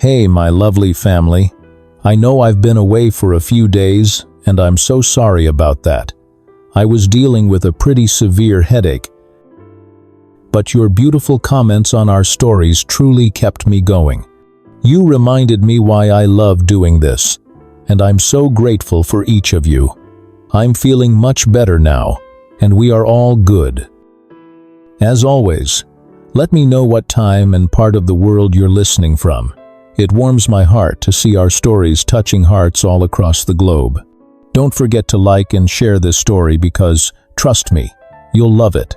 Hey, my lovely family. I know I've been away for a few days, and I'm so sorry about that. I was dealing with a pretty severe headache. But your beautiful comments on our stories truly kept me going. You reminded me why I love doing this, and I'm so grateful for each of you. I'm feeling much better now, and we are all good. As always, let me know what time and part of the world you're listening from. It warms my heart to see our stories touching hearts all across the globe. Don't forget to like and share this story because, trust me, you'll love it.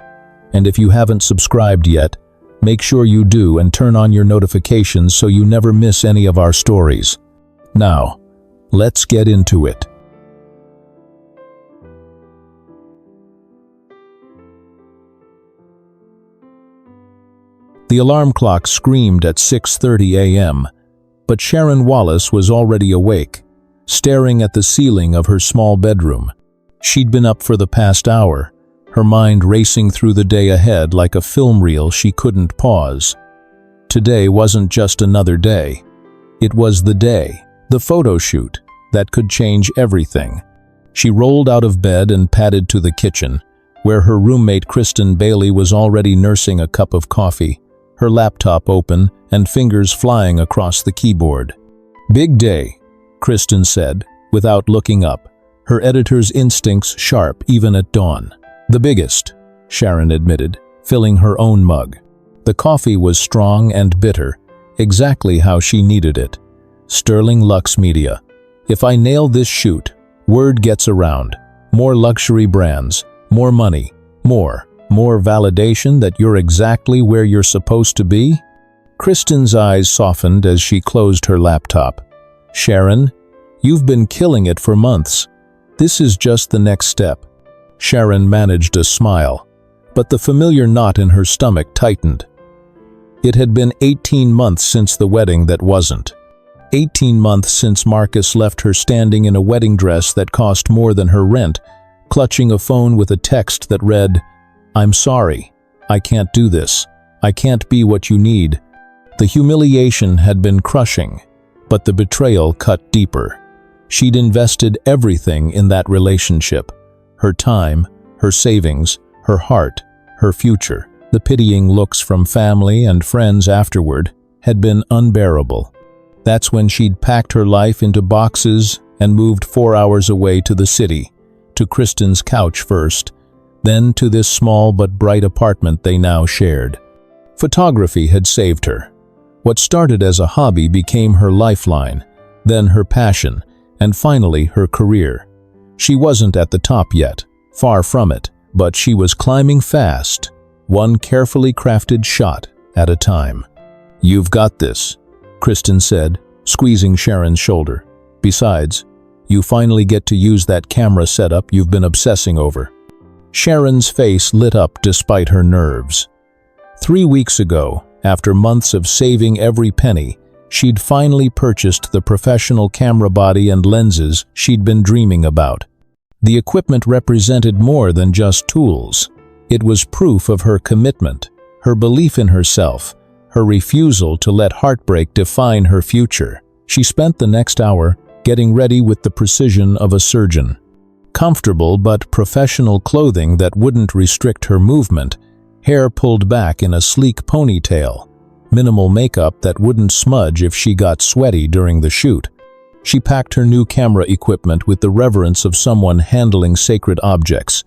And if you haven't subscribed yet, make sure you do and turn on your notifications so you never miss any of our stories. Now, let's get into it. The alarm clock screamed at 6:30 a.m., but Sharon Wallace was already awake, staring at the ceiling of her small bedroom. She'd been up for the past hour, her mind racing through the day ahead like a film reel she couldn't pause. Today wasn't just another day. It was the day, the photo shoot, that could change everything. She rolled out of bed and padded to the kitchen, where her roommate Kristen Bailey was already nursing a cup of coffee, her laptop open and fingers flying across the keyboard. "Big day," Kristen said, without looking up, her editor's instincts sharp even at dawn. "The biggest," Sharon admitted, filling her own mug. The coffee was strong and bitter, exactly how she needed it. Sterling Lux Media. If I nail this shoot, word gets around. More luxury brands, more money, more validation that you're exactly where you're supposed to be? Kristen's eyes softened as she closed her laptop. "Sharon, you've been killing it for months. This is just the next step." Sharon managed a smile, but the familiar knot in her stomach tightened. It had been 18 months since the wedding that wasn't. 18 months since Marcus left her standing in a wedding dress that cost more than her rent, clutching a phone with a text that read, "I'm sorry. I can't do this. I can't be what you need." The humiliation had been crushing, but the betrayal cut deeper. She'd invested everything in that relationship. Her time, her savings, her heart, her future. The pitying looks from family and friends afterward had been unbearable. That's when she'd packed her life into boxes and moved 4 hours away to the city, to Kristen's couch first, then to this small but bright apartment they now shared. Photography had saved her. What started as a hobby became her lifeline, then her passion, and finally her career. She wasn't at the top yet, far from it, but she was climbing fast, one carefully crafted shot at a time. "You've got this," Kristen said, squeezing Sharon's shoulder. "Besides, you finally get to use that camera setup you've been obsessing over." Sharon's face lit up despite her nerves. 3 weeks ago, after months of saving every penny, she'd finally purchased the professional camera body and lenses she'd been dreaming about. The equipment represented more than just tools. It was proof of her commitment, her belief in herself, her refusal to let heartbreak define her future. She spent the next hour getting ready with the precision of a surgeon. Comfortable but professional clothing that wouldn't restrict her movement, hair pulled back in a sleek ponytail, minimal makeup that wouldn't smudge if she got sweaty during the shoot. She packed her new camera equipment with the reverence of someone handling sacred objects,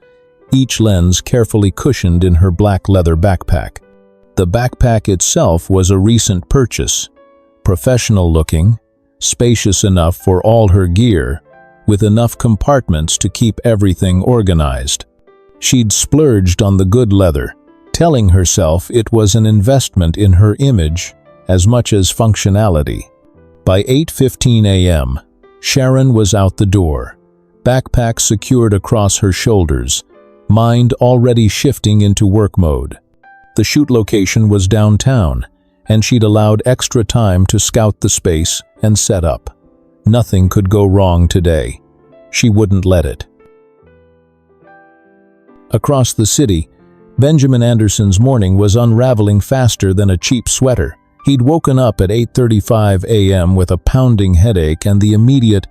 each lens carefully cushioned in her black leather backpack. The backpack itself was a recent purchase, professional-looking, spacious enough for all her gear, with enough compartments to keep everything organized. She'd splurged on the good leather, telling herself it was an investment in her image as much as functionality. By 8:15 a.m., Sharon was out the door, backpack secured across her shoulders, mind already shifting into work mode. The shoot location was downtown, and she'd allowed extra time to scout the space and set up. Nothing could go wrong today. She wouldn't let it. Across the city, Benjamin Anderson's morning was unraveling faster than a cheap sweater. He'd woken up at 8:35 a.m. with a pounding headache and the immediate,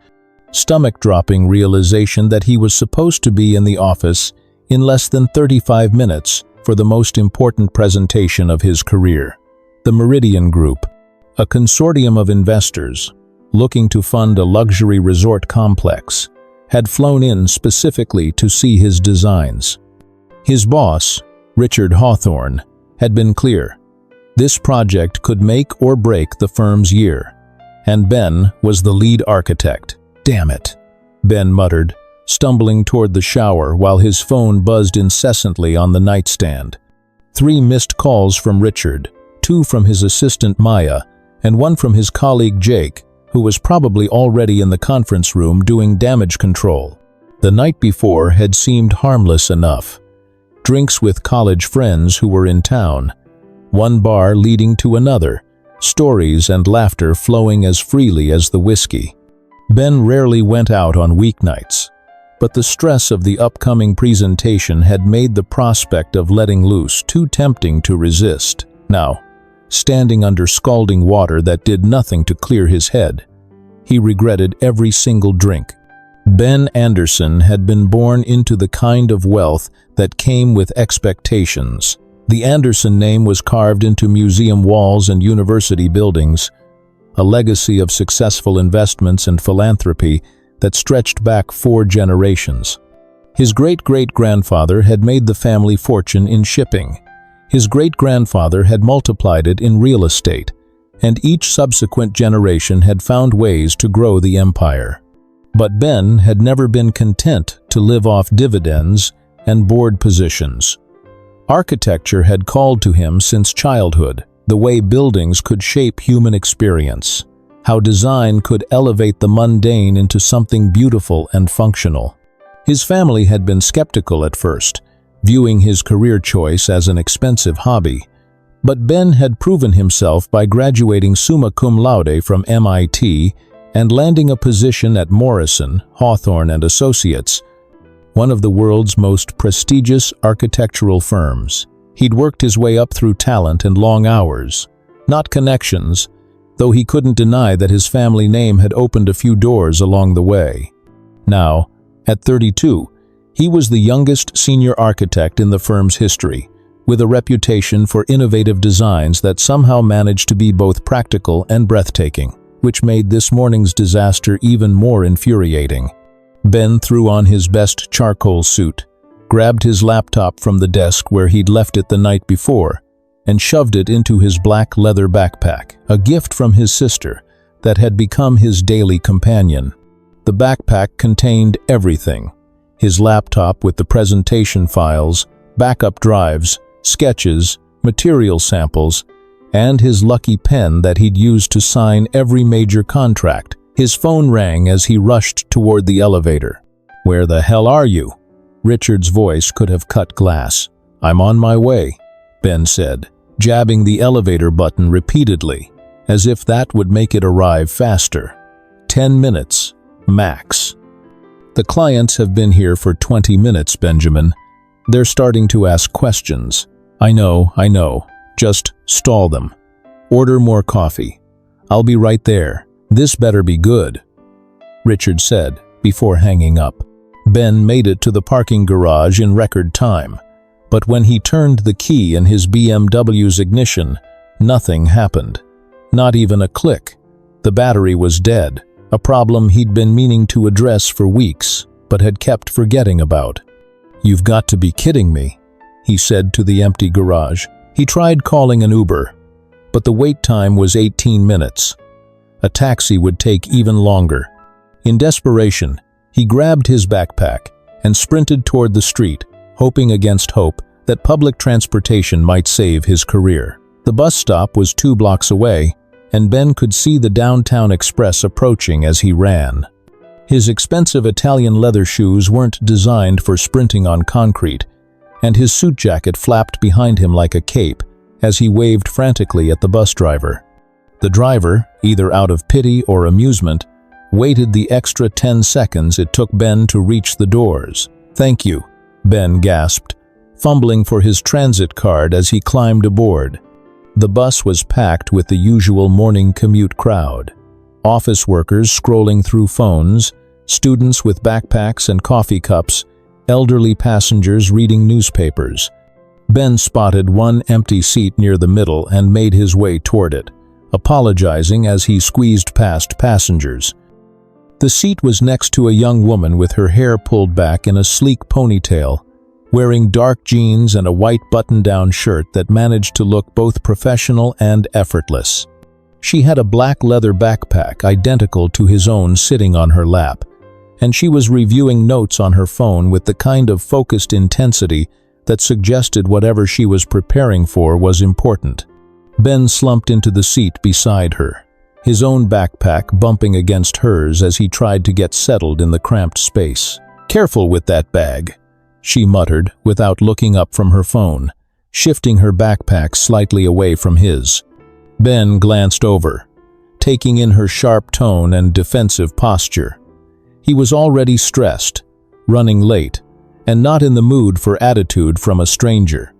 stomach-dropping realization that he was supposed to be in the office in less than 35 minutes for the most important presentation of his career. The Meridian Group, a consortium of investors looking to fund a luxury resort complex, had flown in specifically to see his designs. His boss, Richard Hawthorne, had been clear. This project could make or break the firm's year, and Ben was the lead architect. "Damn it," Ben muttered, stumbling toward the shower while his phone buzzed incessantly on the nightstand. 3 missed calls from Richard, 2 from his assistant Maya, and 1 from his colleague Jake, who was probably already in the conference room doing damage control. The night before had seemed harmless enough. Drinks with college friends who were in town, one bar leading to another, stories and laughter flowing as freely as the whiskey. Ben rarely went out on weeknights, but the stress of the upcoming presentation had made the prospect of letting loose too tempting to resist. Now, standing under scalding water that did nothing to clear his head, he regretted every single drink. Ben Anderson had been born into the kind of wealth that came with expectations. The Anderson name was carved into museum walls and university buildings, a legacy of successful investments and philanthropy that stretched back 4 generations. His great-great-grandfather had made the family fortune in shipping. His great-grandfather had multiplied it in real estate, and each subsequent generation had found ways to grow the empire. But Ben had never been content to live off dividends and board positions. Architecture had called to him since childhood, the way buildings could shape human experience, how design could elevate the mundane into something beautiful and functional. His family had been skeptical at first, viewing his career choice as an expensive hobby, but Ben had proven himself by graduating summa cum laude from MIT and landing a position at Morrison, Hawthorne and Associates, one of the world's most prestigious architectural firms. He'd worked his way up through talent and long hours, not connections, though he couldn't deny that his family name had opened a few doors along the way. Now, at 32, he was the youngest senior architect in the firm's history, with a reputation for innovative designs that somehow managed to be both practical and breathtaking, which made this morning's disaster even more infuriating. Ben threw on his best charcoal suit, grabbed his laptop from the desk where he'd left it the night before, and shoved it into his black leather backpack, a gift from his sister that had become his daily companion. The backpack contained everything: his laptop with the presentation files, backup drives, sketches, material samples, and his lucky pen that he'd used to sign every major contract. His phone rang as he rushed toward the elevator. "Where the hell are you?" Richard's voice could have cut glass. "I'm on my way," Ben said, jabbing the elevator button repeatedly, as if that would make it arrive faster. 10 minutes, max. "The clients have been here for 20 minutes, Benjamin. They're starting to ask questions." I know. Just stall them. Order more coffee. I'll be right there. This better be good," Richard said before hanging up. Ben made it to the parking garage in record time, but when he turned the key in his BMW's ignition, nothing happened. Not even a click. The battery was dead, a problem he'd been meaning to address for weeks, but had kept forgetting about. "You've got to be kidding me," he said to the empty garage. He tried calling an Uber, but the wait time was 18 minutes. A taxi would take even longer. In desperation, he grabbed his backpack and sprinted toward the street, hoping against hope that public transportation might save his career. The bus stop was 2 blocks away, and Ben could see the downtown express approaching as he ran. His expensive Italian leather shoes weren't designed for sprinting on concrete, and his suit jacket flapped behind him like a cape as he waved frantically at the bus driver. The driver, either out of pity or amusement, waited the extra 10 seconds it took Ben to reach the doors. "Thank you," Ben gasped, fumbling for his transit card as he climbed aboard. The bus was packed with the usual morning commute crowd. Office workers scrolling through phones, students with backpacks and coffee cups, elderly passengers reading newspapers. Ben spotted one empty seat near the middle and made his way toward it, apologizing as he squeezed past passengers. The seat was next to a young woman with her hair pulled back in a sleek ponytail, wearing dark jeans and a white button-down shirt that managed to look both professional and effortless. She had a black leather backpack identical to his own sitting on her lap, and she was reviewing notes on her phone with the kind of focused intensity that suggested whatever she was preparing for was important. Ben slumped into the seat beside her, his own backpack bumping against hers as he tried to get settled in the cramped space. "Careful with that bag," she muttered without looking up from her phone, shifting her backpack slightly away from his. Ben glanced over, taking in her sharp tone and defensive posture. He was already stressed, running late, and not in the mood for attitude from a stranger.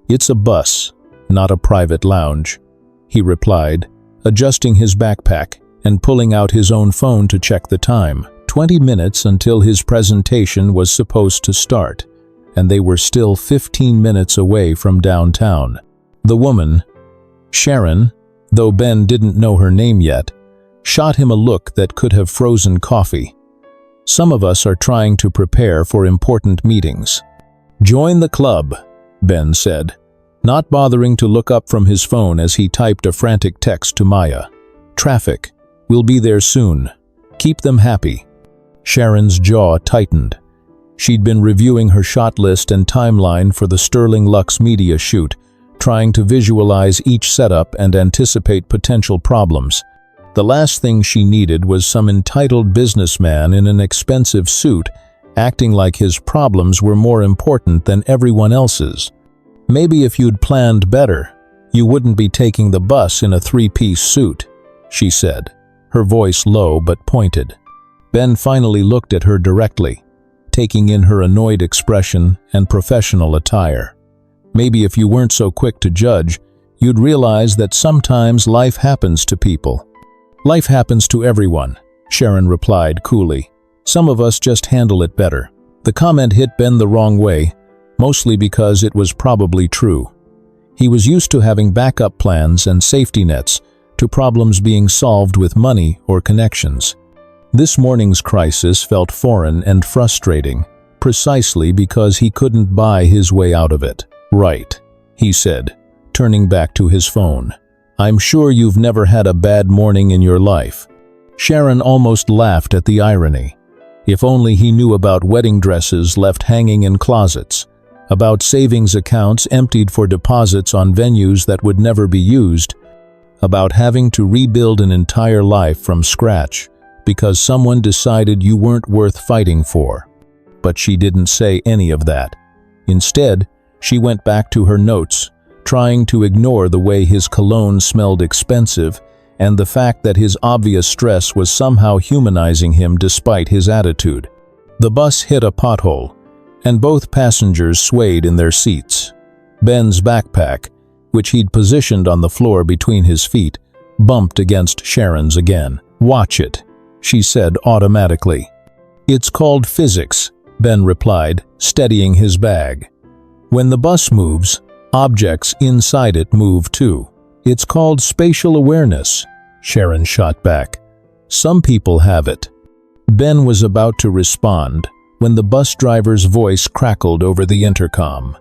"It's a bus, not a private lounge," he replied, adjusting his backpack and pulling out his own phone to check the time. 20 minutes until his presentation was supposed to start, and they were still 15 minutes away from downtown. The woman, Sharon, though Ben didn't know her name yet, shot him a look that could have frozen coffee. "Some of us are trying to prepare for important meetings." "Join the club," Ben said, not bothering to look up from his phone as he typed a frantic text to Maya. "Traffic. We'll be there soon. Keep them happy." Sharon's jaw tightened. She'd been reviewing her shot list and timeline for the Sterling Lux media shoot, trying to visualize each setup and anticipate potential problems. The last thing she needed was some entitled businessman in an expensive suit acting like his problems were more important than everyone else's. "Maybe if you'd planned better, you wouldn't be taking the bus in a three-piece suit," she said, her voice low but pointed. Ben finally looked at her directly, taking in her annoyed expression and professional attire. "Maybe if you weren't so quick to judge, you'd realize that sometimes life happens to people." "Life happens to everyone," Sharon replied coolly. "Some of us just handle it better." The comment hit Ben the wrong way, mostly because it was probably true. He was used to having backup plans and safety nets to problems being solved with money or connections. This morning's crisis felt foreign and frustrating, precisely because he couldn't buy his way out of it. "Right," he said, turning back to his phone. "I'm sure you've never had a bad morning in your life." Sharon almost laughed at the irony. If only he knew about wedding dresses left hanging in closets, about savings accounts emptied for deposits on venues that would never be used, about having to rebuild an entire life from scratch because someone decided you weren't worth fighting for. But she didn't say any of that. Instead, she went back to her notes, trying to ignore the way his cologne smelled expensive and the fact that his obvious stress was somehow humanizing him despite his attitude. The bus hit a pothole, and both passengers swayed in their seats. Ben's backpack, which he'd positioned on the floor between his feet, bumped against Sharon's again. "Watch it," she said automatically. "It's called physics," Ben replied, steadying his bag. "When the bus moves, objects inside it move too. It's called spatial awareness," Sharon shot back. "Some people have it." Ben was about to respond when the bus driver's voice crackled over the intercom.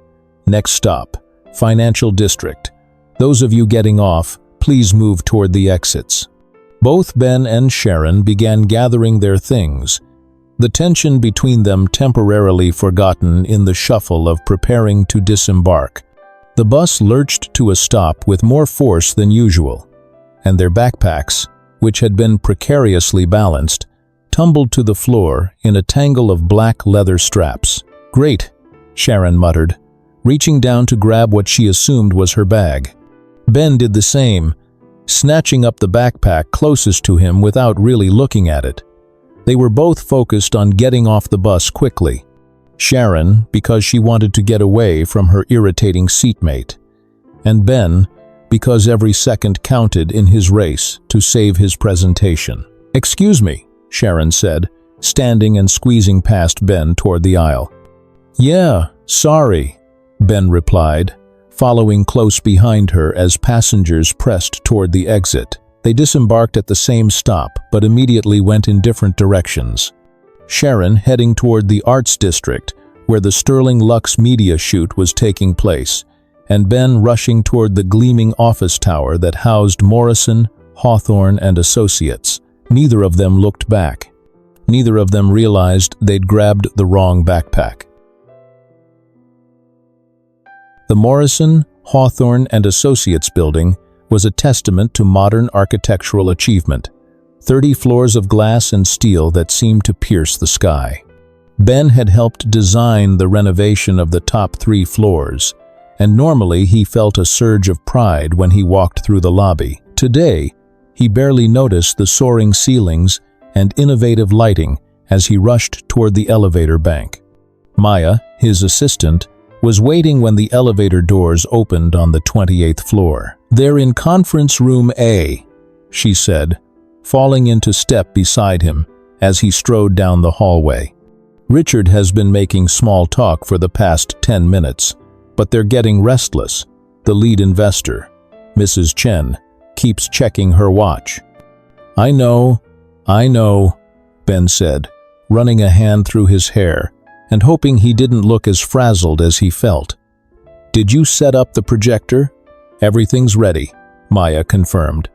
"Next stop, Financial District. Those of you getting off, please move toward the exits." Both Ben and Sharon began gathering their things, the tension between them temporarily forgotten in the shuffle of preparing to disembark. The bus lurched to a stop with more force than usual, and their backpacks, which had been precariously balanced, tumbled to the floor in a tangle of black leather straps. "Great," Sharon muttered, reaching down to grab what she assumed was her bag. Ben did the same, snatching up the backpack closest to him without really looking at it. They were both focused on getting off the bus quickly. Sharon, because she wanted to get away from her irritating seatmate, and Ben, because every second counted in his race to save his presentation. "Excuse me," Sharon said, standing and squeezing past Ben toward the aisle. "Yeah, sorry," Ben replied, following close behind her as passengers pressed toward the exit. They disembarked at the same stop, but immediately went in different directions. Sharon heading toward the Arts District, where the Sterling Lux media shoot was taking place, and Ben rushing toward the gleaming office tower that housed Morrison, Hawthorne, and Associates. Neither of them looked back. Neither of them realized they'd grabbed the wrong backpack. The Morrison, Hawthorne, and Associates building was a testament to modern architectural achievement. 30 floors of glass and steel that seemed to pierce the sky. Ben had helped design the renovation of the top 3 floors, and normally he felt a surge of pride when he walked through the lobby. Today, he barely noticed the soaring ceilings and innovative lighting as he rushed toward the elevator bank. Maya, his assistant, was waiting when the elevator doors opened on the 28th floor. "They're in conference room A," she said, falling into step beside him as he strode down the hallway. "Richard has been making small talk for the past 10 minutes, but they're getting restless. The lead investor, Mrs. Chen, keeps checking her watch." I know," Ben said, running a hand through his hair and hoping he didn't look as frazzled as he felt. "Did you set up the projector?" "Everything's ready," Maya confirmed.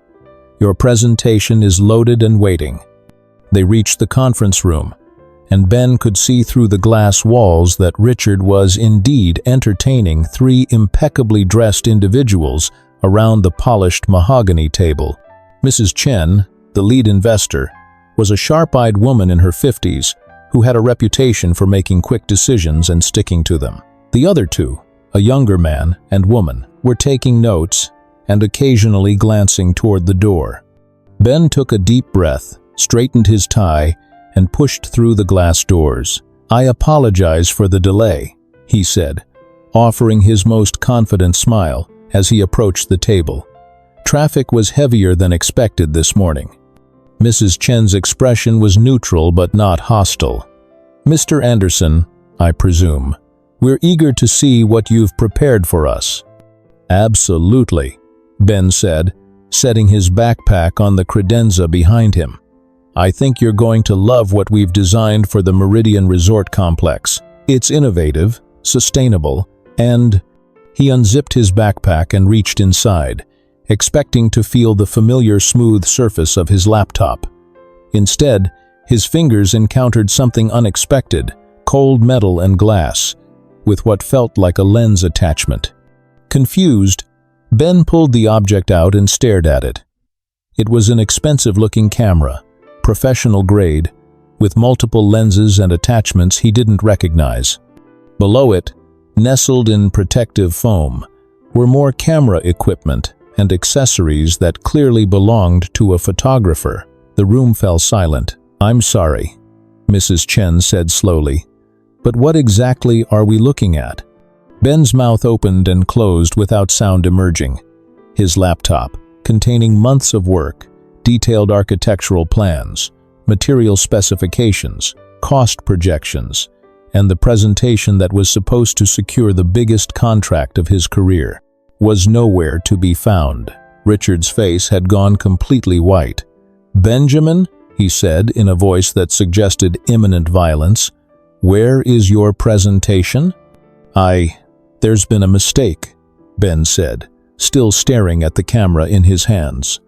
"Your presentation is loaded and waiting." They reached the conference room, and Ben could see through the glass walls that Richard was indeed entertaining 3 impeccably dressed individuals around the polished mahogany table. Mrs. Chen, the lead investor, was a sharp-eyed woman in her 50s who had a reputation for making quick decisions and sticking to them. The other 2, a younger man and woman, were taking notes and occasionally glancing toward the door. Ben took a deep breath, straightened his tie, and pushed through the glass doors. "I apologize for the delay," he said, offering his most confident smile as he approached the table. "Traffic was heavier than expected this morning." Mrs. Chen's expression was neutral but not hostile. "Mr. Anderson, I presume, we're eager to see what you've prepared for us." "Absolutely," Ben said, setting his backpack on the credenza behind him. "I think you're going to love what we've designed for the Meridian Resort Complex. It's innovative, sustainable, and..." He unzipped his backpack and reached inside, expecting to feel the familiar smooth surface of his laptop. Instead, his fingers encountered something unexpected, cold metal and glass, with what felt like a lens attachment. Confused, Ben pulled the object out and stared at it. It was an expensive-looking camera, professional grade, with multiple lenses and attachments he didn't recognize. Below it, nestled in protective foam, were more camera equipment and accessories that clearly belonged to a photographer. The room fell silent. "I'm sorry," Mrs. Chen said slowly, "but what exactly are we looking at?" Ben's mouth opened and closed without sound emerging. His laptop, containing months of work, detailed architectural plans, material specifications, cost projections, and the presentation that was supposed to secure the biggest contract of his career, was nowhere to be found. Richard's face had gone completely white. "Benjamin," he said in a voice that suggested imminent violence, "where is your presentation?" There's been a mistake," Ben said, still staring at the camera in his hands.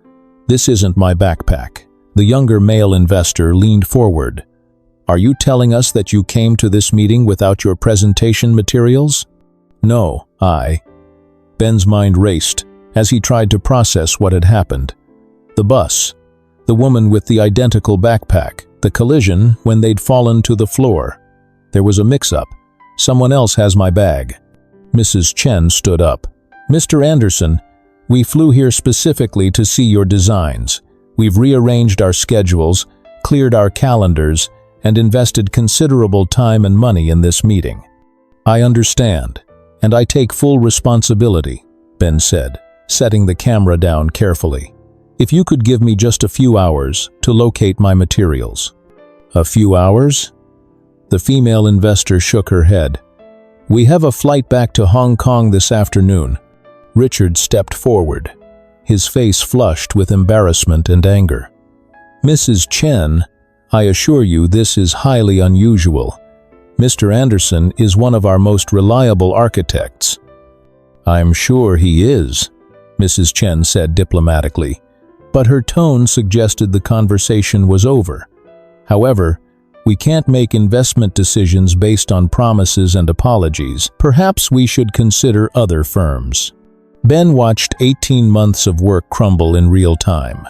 "This isn't my backpack." The younger male investor leaned forward. "Are you telling us that you came to this meeting without your presentation materials?" "No, Ben's mind raced as he tried to process what had happened. The bus, the woman with the identical backpack, the collision when they'd fallen to the floor. There was a mix-up. Someone else has my bag." Mrs. Chen stood up. "Mr. Anderson, we flew here specifically to see your designs. We've rearranged our schedules, cleared our calendars, and invested considerable time and money in this meeting." "I understand, and I take full responsibility," Ben said, setting the camera down carefully. "If you could give me just a few hours to locate my materials." "A few hours?" The female investor shook her head. "We have a flight back to Hong Kong this afternoon." Richard stepped forward, his face flushed with embarrassment and anger. "Mrs. Chen, I assure you this is highly unusual. Mr. Anderson is one of our most reliable architects." "I'm sure he is," Mrs. Chen said diplomatically, but her tone suggested the conversation was over. "However, we can't make investment decisions based on promises and apologies. Perhaps we should consider other firms." Ben watched 18 months of work crumble in real time.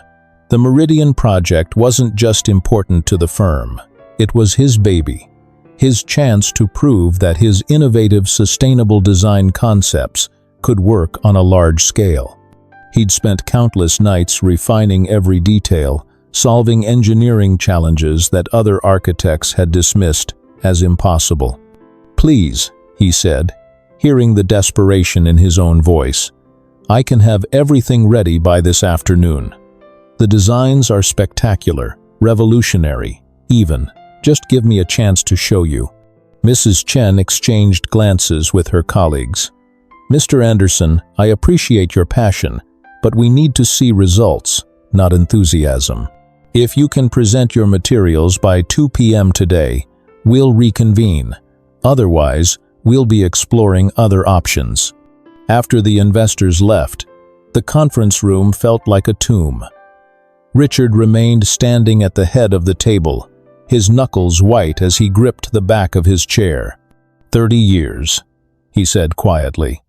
The Meridian project wasn't just important to the firm. It was his baby, his chance to prove that his innovative, sustainable design concepts could work on a large scale. He'd spent countless nights refining every detail, solving engineering challenges that other architects had dismissed as impossible. "Please," he said, hearing the desperation in his own voice, "I can have everything ready by this afternoon. The designs are spectacular, revolutionary, even. Just give me a chance to show you." Mrs. Chen exchanged glances with her colleagues. "Mr. Anderson, I appreciate your passion, but we need to see results, not enthusiasm. If you can present your materials by 2 p.m. today, we'll reconvene. Otherwise, we'll be exploring other options." After the investors left, the conference room felt like a tomb. Richard remained standing at the head of the table, his knuckles white as he gripped the back of his chair. 30 years, he said quietly.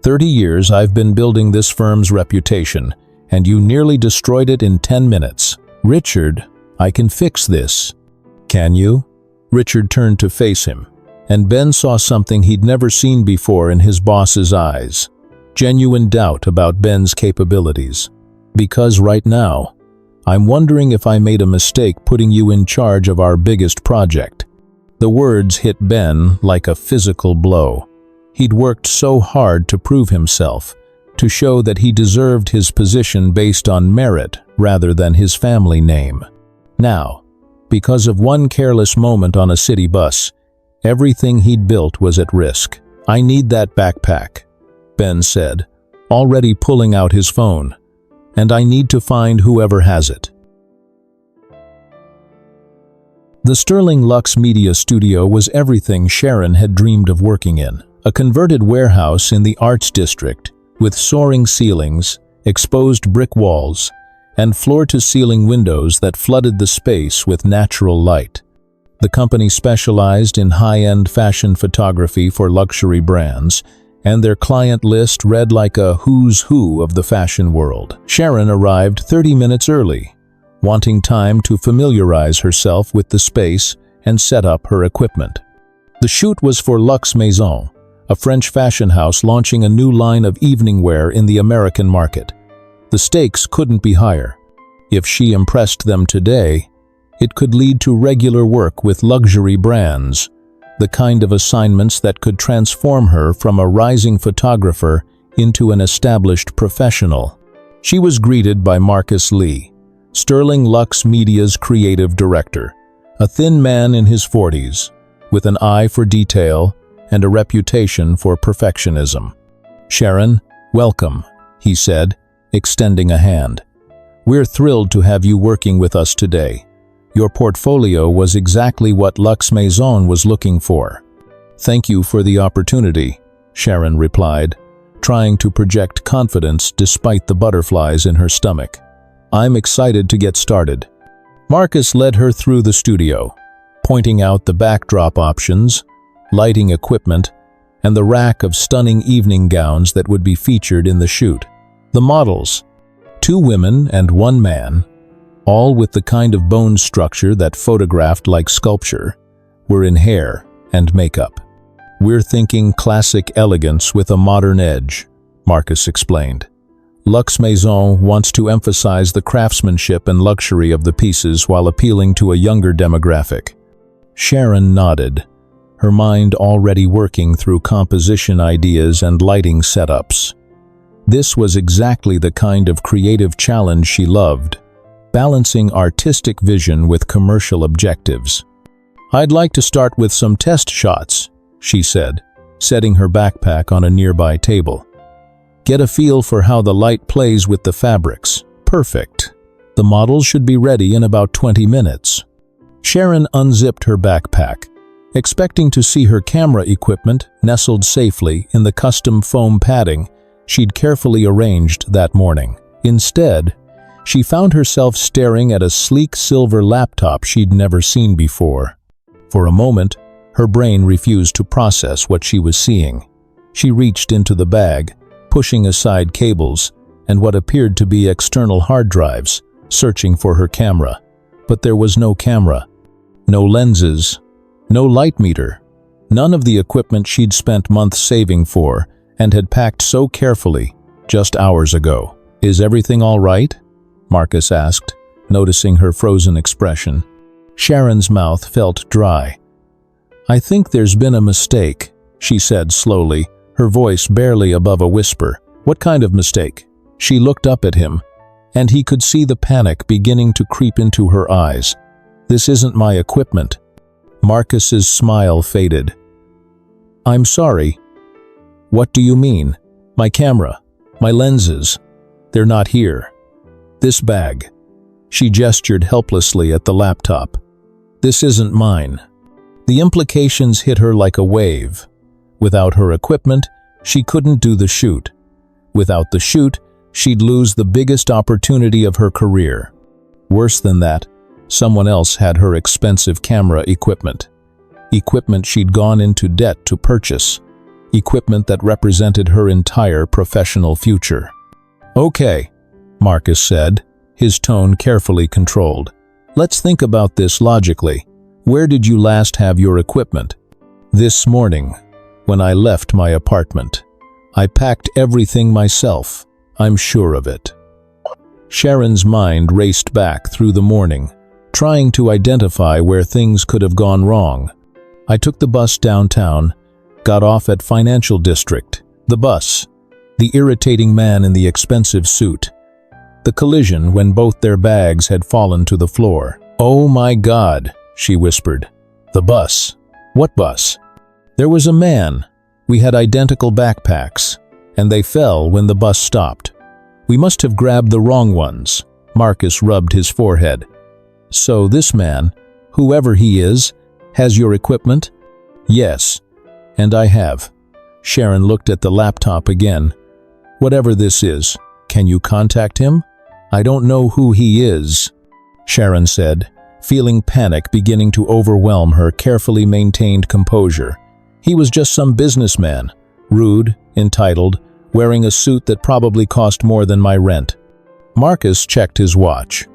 30 years I've been building this firm's reputation, and you nearly destroyed it in 10 minutes. Richard, I can fix this." "Can you?" Richard turned to face him, and Ben saw something he'd never seen before in his boss's eyes. Genuine doubt about Ben's capabilities. "Because right now, I'm wondering if I made a mistake putting you in charge of our biggest project." The words hit Ben like a physical blow. He'd worked so hard to prove himself, to show that he deserved his position based on merit rather than his family name. Now, because of one careless moment on a city bus, everything he'd built was at risk. "I need that backpack," Ben said, already pulling out his phone. "And I need to find whoever has it." The Sterling Lux Media Studio was everything Sharon had dreamed of working in. A converted warehouse in the Arts District, with soaring ceilings, exposed brick walls, and floor-to-ceiling windows that flooded the space with natural light. The company specialized in high-end fashion photography for luxury brands, and their client list read like a who's who of the fashion world. Sharon arrived 30 minutes early, wanting time to familiarize herself with the space and set up her equipment. The shoot was for Luxe Maison, a French fashion house launching a new line of evening wear in the American market. The stakes couldn't be higher. If she impressed them today, it could lead to regular work with luxury brands, the kind of assignments that could transform her from a rising photographer into an established professional. She was greeted by Marcus Lee, Sterling Lux Media's creative director, a thin man in his 40s, with an eye for detail and a reputation for perfectionism. "Sharon, welcome," he said, extending a hand. "We're thrilled to have you working with us today. Your portfolio was exactly what Luxe Maison was looking for." "Thank you for the opportunity," Sharon replied, trying to project confidence despite the butterflies in her stomach. "I'm excited to get started." Marcus led her through the studio, pointing out the backdrop options, lighting equipment, and the rack of stunning evening gowns that would be featured in the shoot. The models, 2 women and 1 man, all with the kind of bone structure that photographed like sculpture, were in hair and makeup. "We're thinking classic elegance with a modern edge," Marcus explained. "Luxe Maison wants to emphasize the craftsmanship and luxury of the pieces while appealing to a younger demographic." Sharon nodded, her mind already working through composition ideas and lighting setups. This was exactly the kind of creative challenge she loved, balancing artistic vision with commercial objectives. "I'd like to start with some test shots," she said, setting her backpack on a nearby table. "Get a feel for how the light plays with the fabrics. Perfect. The models should be ready in about 20 minutes. Sharon unzipped her backpack, expecting to see her camera equipment nestled safely in the custom foam padding she'd carefully arranged that morning. Instead, she found herself staring at a sleek silver laptop she'd never seen before. For a moment, her brain refused to process what she was seeing. She reached into the bag, pushing aside cables and what appeared to be external hard drives, searching for her camera. But there was no camera, no lenses, no light meter, none of the equipment she'd spent months saving for and had packed so carefully just hours ago. "Is everything all right?" Marcus asked, noticing her frozen expression. Sharon's mouth felt dry. "I think there's been a mistake," she said slowly, her voice barely above a whisper. "What kind of mistake?" She looked up at him, and he could see the panic beginning to creep into her eyes. "This isn't my equipment." Marcus's smile faded. "I'm sorry." "What do you mean?" "My camera, my lenses, they're not here. This bag." She gestured helplessly at the laptop. "This isn't mine." The implications hit her like a wave. Without her equipment, she couldn't do the shoot. Without the shoot, she'd lose the biggest opportunity of her career. Worse than that, someone else had her expensive camera equipment. Equipment she'd gone into debt to purchase. Equipment that represented her entire professional future. "Okay," Marcus said, his tone carefully controlled. "Let's think about this logically. Where did you last have your equipment?" "This morning, when I left my apartment. I packed everything myself. I'm sure of it." Sharon's mind raced back through the morning, trying to identify where things could have gone wrong. "I took the bus downtown, got off at Financial District. The bus, the irritating man in the expensive suit. The collision when both their bags had fallen to the floor." "Oh my God," she whispered. "The bus. What bus?" "There was a man. We had identical backpacks, and they fell when the bus stopped. We must have grabbed the wrong ones." Marcus rubbed his forehead. "So this man, whoever he is, has your equipment?" "Yes, and I have." Sharon looked at the laptop again. "Whatever this is, can you contact him?" "I don't know who he is," Sharon said, feeling panic beginning to overwhelm her carefully maintained composure. "He was just some businessman, rude, entitled, wearing a suit that probably cost more than my rent." Marcus checked his watch.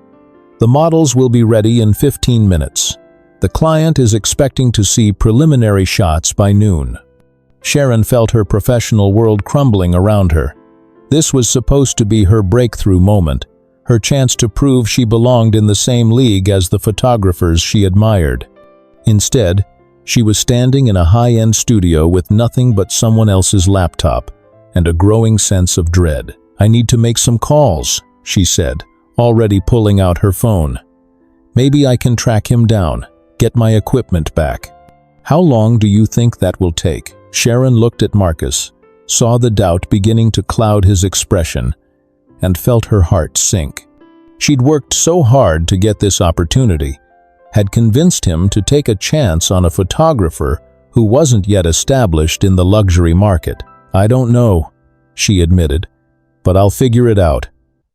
"The models will be ready in 15 minutes. The client is expecting to see preliminary shots by noon." Sharon felt her professional world crumbling around her. This was supposed to be her breakthrough moment, her chance to prove she belonged in the same league as the photographers she admired. Instead, she was standing in a high-end studio with nothing but someone else's laptop and a growing sense of dread. "I need to make some calls," she said, already pulling out her phone. "Maybe I can track him down, get my equipment back." "How long do you think that will take?" Sharon looked at Marcus, saw the doubt beginning to cloud his expression, and felt her heart sink. She'd worked so hard to get this opportunity, had convinced him to take a chance on a photographer who wasn't yet established in the luxury market. "I don't know," she admitted, "but I'll figure it out.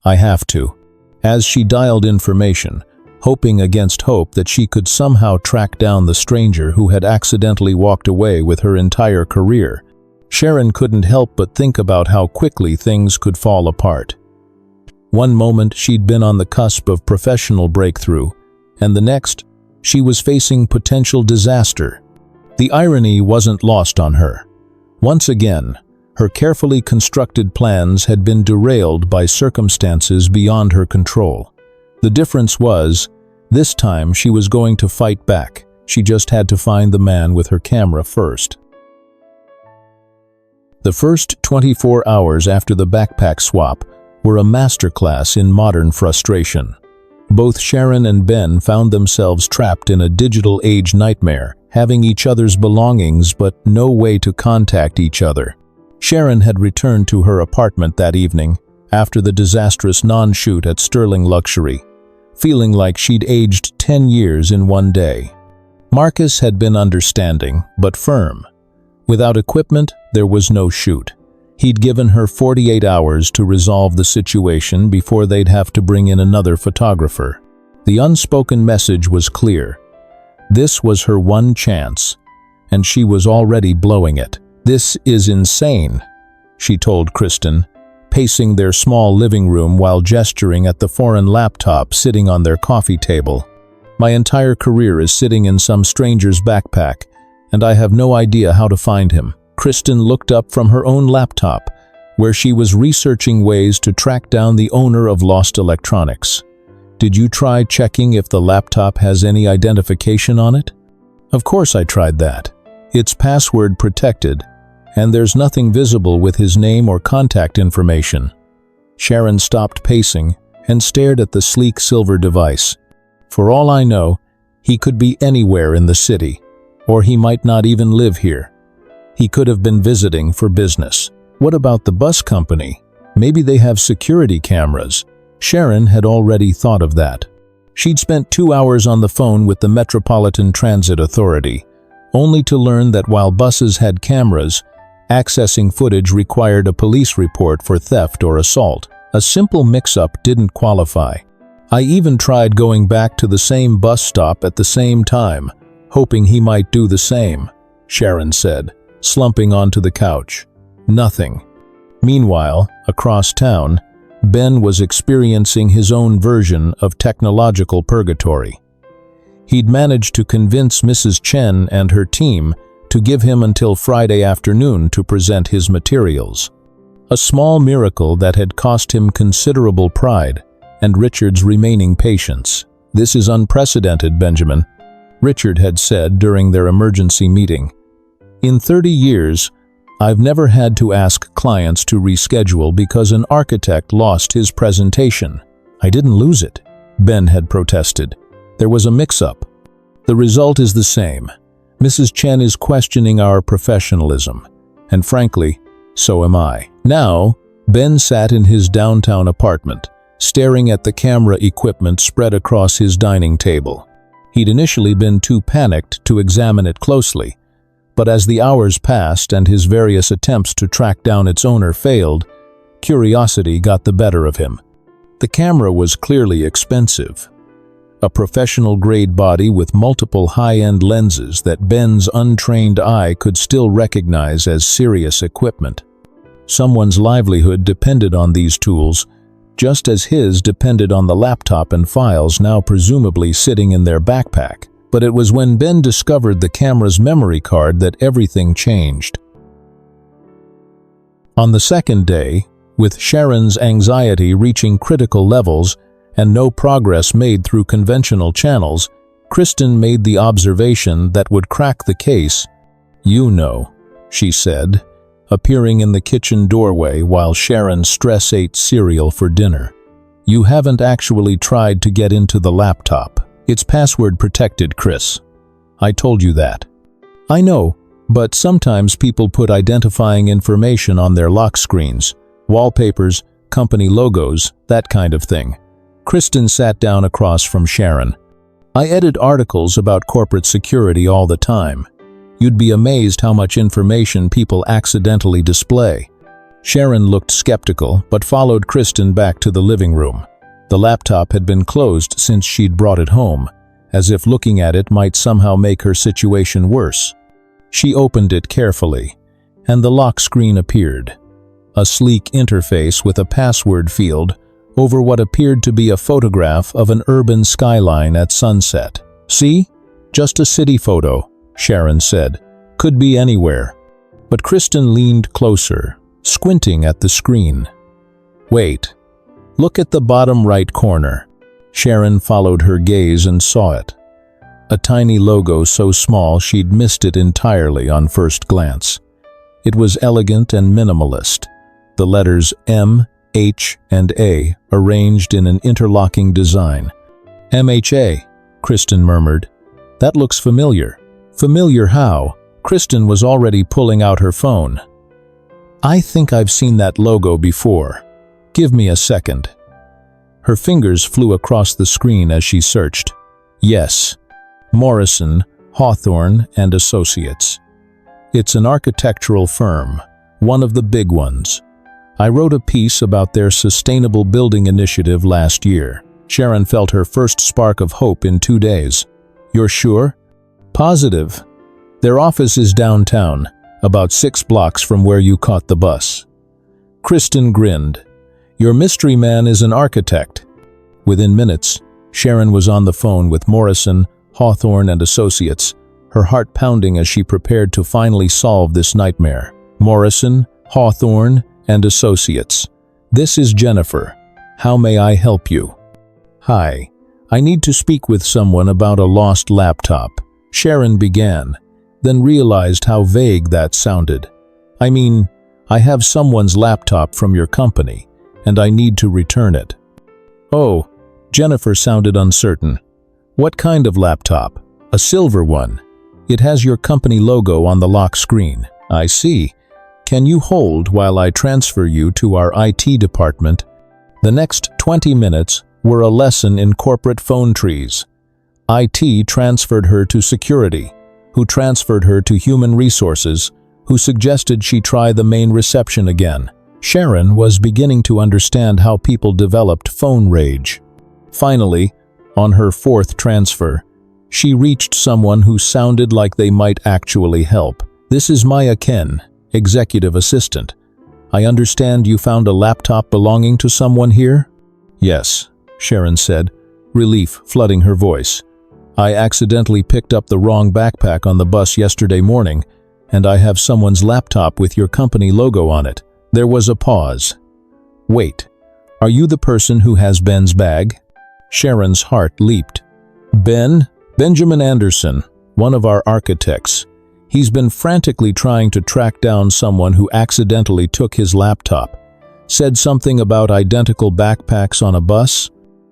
I have to." As she dialed information, hoping against hope that she could somehow track down the stranger who had accidentally walked away with her entire career, Sharon couldn't help but think about how quickly things could fall apart. One moment she'd been on the cusp of professional breakthrough, and the next, she was facing potential disaster. The irony wasn't lost on her. Once again, her carefully constructed plans had been derailed by circumstances beyond her control. The difference was, this time she was going to fight back. She just had to find the man with her camera first. The first 24 hours after the backpack swap were a masterclass in modern frustration. Both Sharon and Ben found themselves trapped in a digital age nightmare, having each other's belongings but no way to contact each other. Sharon had returned to her apartment that evening, after the disastrous non-shoot at Sterling Luxury, feeling like she'd aged 10 years in one day. Marcus had been understanding, but firm. Without equipment, there was no shoot. He'd given her 48 hours to resolve the situation before they'd have to bring in another photographer. The unspoken message was clear. This was her one chance, and she was already blowing it. "This is insane," she told Kristen, pacing their small living room while gesturing at the foreign laptop sitting on their coffee table. "My entire career is sitting in some stranger's backpack, and I have no idea how to find him." Kristen looked up from her own laptop, where she was researching ways to track down the owner of lost electronics. "Did you try checking if the laptop has any identification on it?" "Of course I tried that. It's password protected, and there's nothing visible with his name or contact information." Sharon stopped pacing and stared at the sleek silver device. "For all I know, he could be anywhere in the city, or he might not even live here. He could have been visiting for business." "What about the bus company? Maybe they have security cameras." Sharon had already thought of that. She'd spent 2 hours on the phone with the Metropolitan Transit Authority, only to learn that while buses had cameras, accessing footage required a police report for theft or assault. A simple mix-up didn't qualify. "I even tried going back to the same bus stop at the same time, hoping he might do the same," Sharon said, slumping onto the couch. Nothing. Meanwhile, across town, Ben was experiencing his own version of technological purgatory. He'd managed to convince Mrs. Chen and her team to give him until Friday afternoon to present his materials. A small miracle that had cost him considerable pride and Richard's remaining patience. "This is unprecedented, Benjamin," Richard had said during their emergency meeting. "In 30 years, I've never had to ask clients to reschedule because an architect lost his presentation." "I didn't lose it," Ben had protested. "There was a mix-up. The result is the same. Mrs. Chen is questioning our professionalism, and frankly, so am I." Now, Ben sat in his downtown apartment, staring at the camera equipment spread across his dining table. He'd initially been too panicked to examine it closely, but as the hours passed and his various attempts to track down its owner failed, curiosity got the better of him. The camera was clearly expensive. A professional-grade body with multiple high-end lenses that Ben's untrained eye could still recognize as serious equipment. Someone's livelihood depended on these tools, just as his depended on the laptop and files now presumably sitting in their backpack. But it was when Ben discovered the camera's memory card that everything changed. On the second day, with Sharon's anxiety reaching critical levels and no progress made through conventional channels, Kristen made the observation that would crack the case. "You know," she said, appearing in the kitchen doorway while Sharon stress-ate cereal for dinner. "You haven't actually tried to get into the laptop. It's password protected, Chris. I told you that." "I know, but sometimes people put identifying information on their lock screens, wallpapers, company logos, that kind of thing." Kristen sat down across from Sharon. "I edit articles about corporate security all the time. You'd be amazed how much information people accidentally display." Sharon looked skeptical, but followed Kristen back to the living room. The laptop had been closed since she'd brought it home, as if looking at it might somehow make her situation worse. She opened it carefully, and the lock screen appeared. A sleek interface with a password field over what appeared to be a photograph of an urban skyline at sunset. "See? Just a city photo," Sharon said. "Could be anywhere." But Kristen leaned closer, squinting at the screen. "Wait. Look at the bottom right corner." Sharon followed her gaze and saw it. A tiny logo so small she'd missed it entirely on first glance. It was elegant and minimalist, the letters M, H, and A arranged in an interlocking design. "MHA," Kristen murmured. "That looks familiar." "Familiar how?" Kristen was already pulling out her phone. "I think I've seen that logo before. Give me a second." Her fingers flew across the screen as she searched. Yes, Morrison, Hawthorne and Associates. It's an architectural firm, one of the big ones. I wrote a piece about their sustainable building initiative last year. Sharon felt her first spark of hope in 2 days. "You're sure?" "Positive. Their office is downtown, about 6 blocks from where you caught the bus." Kristen grinned. "Your mystery man is an architect." Within minutes, Sharon was on the phone with Morrison, Hawthorne and Associates, her heart pounding as she prepared to finally solve this nightmare. "Morrison, Hawthorne and Associates. This is Jennifer. How may I help you?" "Hi. I need to speak with someone about a lost laptop," Sharon began, then realized how vague that sounded. "I mean, I have someone's laptop from your company, and I need to return it." "Oh," Jennifer sounded uncertain. "What kind of laptop?" "A silver one. It has your company logo on the lock screen." "I see. Can you hold while I transfer you to our IT department?" The next 20 minutes were a lesson in corporate phone trees. IT transferred her to security, who transferred her to human resources, who suggested she try the main reception again. Sharon was beginning to understand how people developed phone rage. Finally, on her 4th transfer, she reached someone who sounded like they might actually help. "This is Maya Ken, executive assistant. I understand you found a laptop belonging to someone here?" "Yes," Sharon said, relief flooding her voice. "I accidentally picked up the wrong backpack on the bus yesterday morning, and I have someone's laptop with your company logo on it." There was a pause. "Wait, are you the person who has Ben's bag?" Sharon's heart leaped. "Ben? Benjamin Anderson, one of our architects. He's been frantically trying to track down someone who accidentally took his laptop. Said something about identical backpacks on a bus?"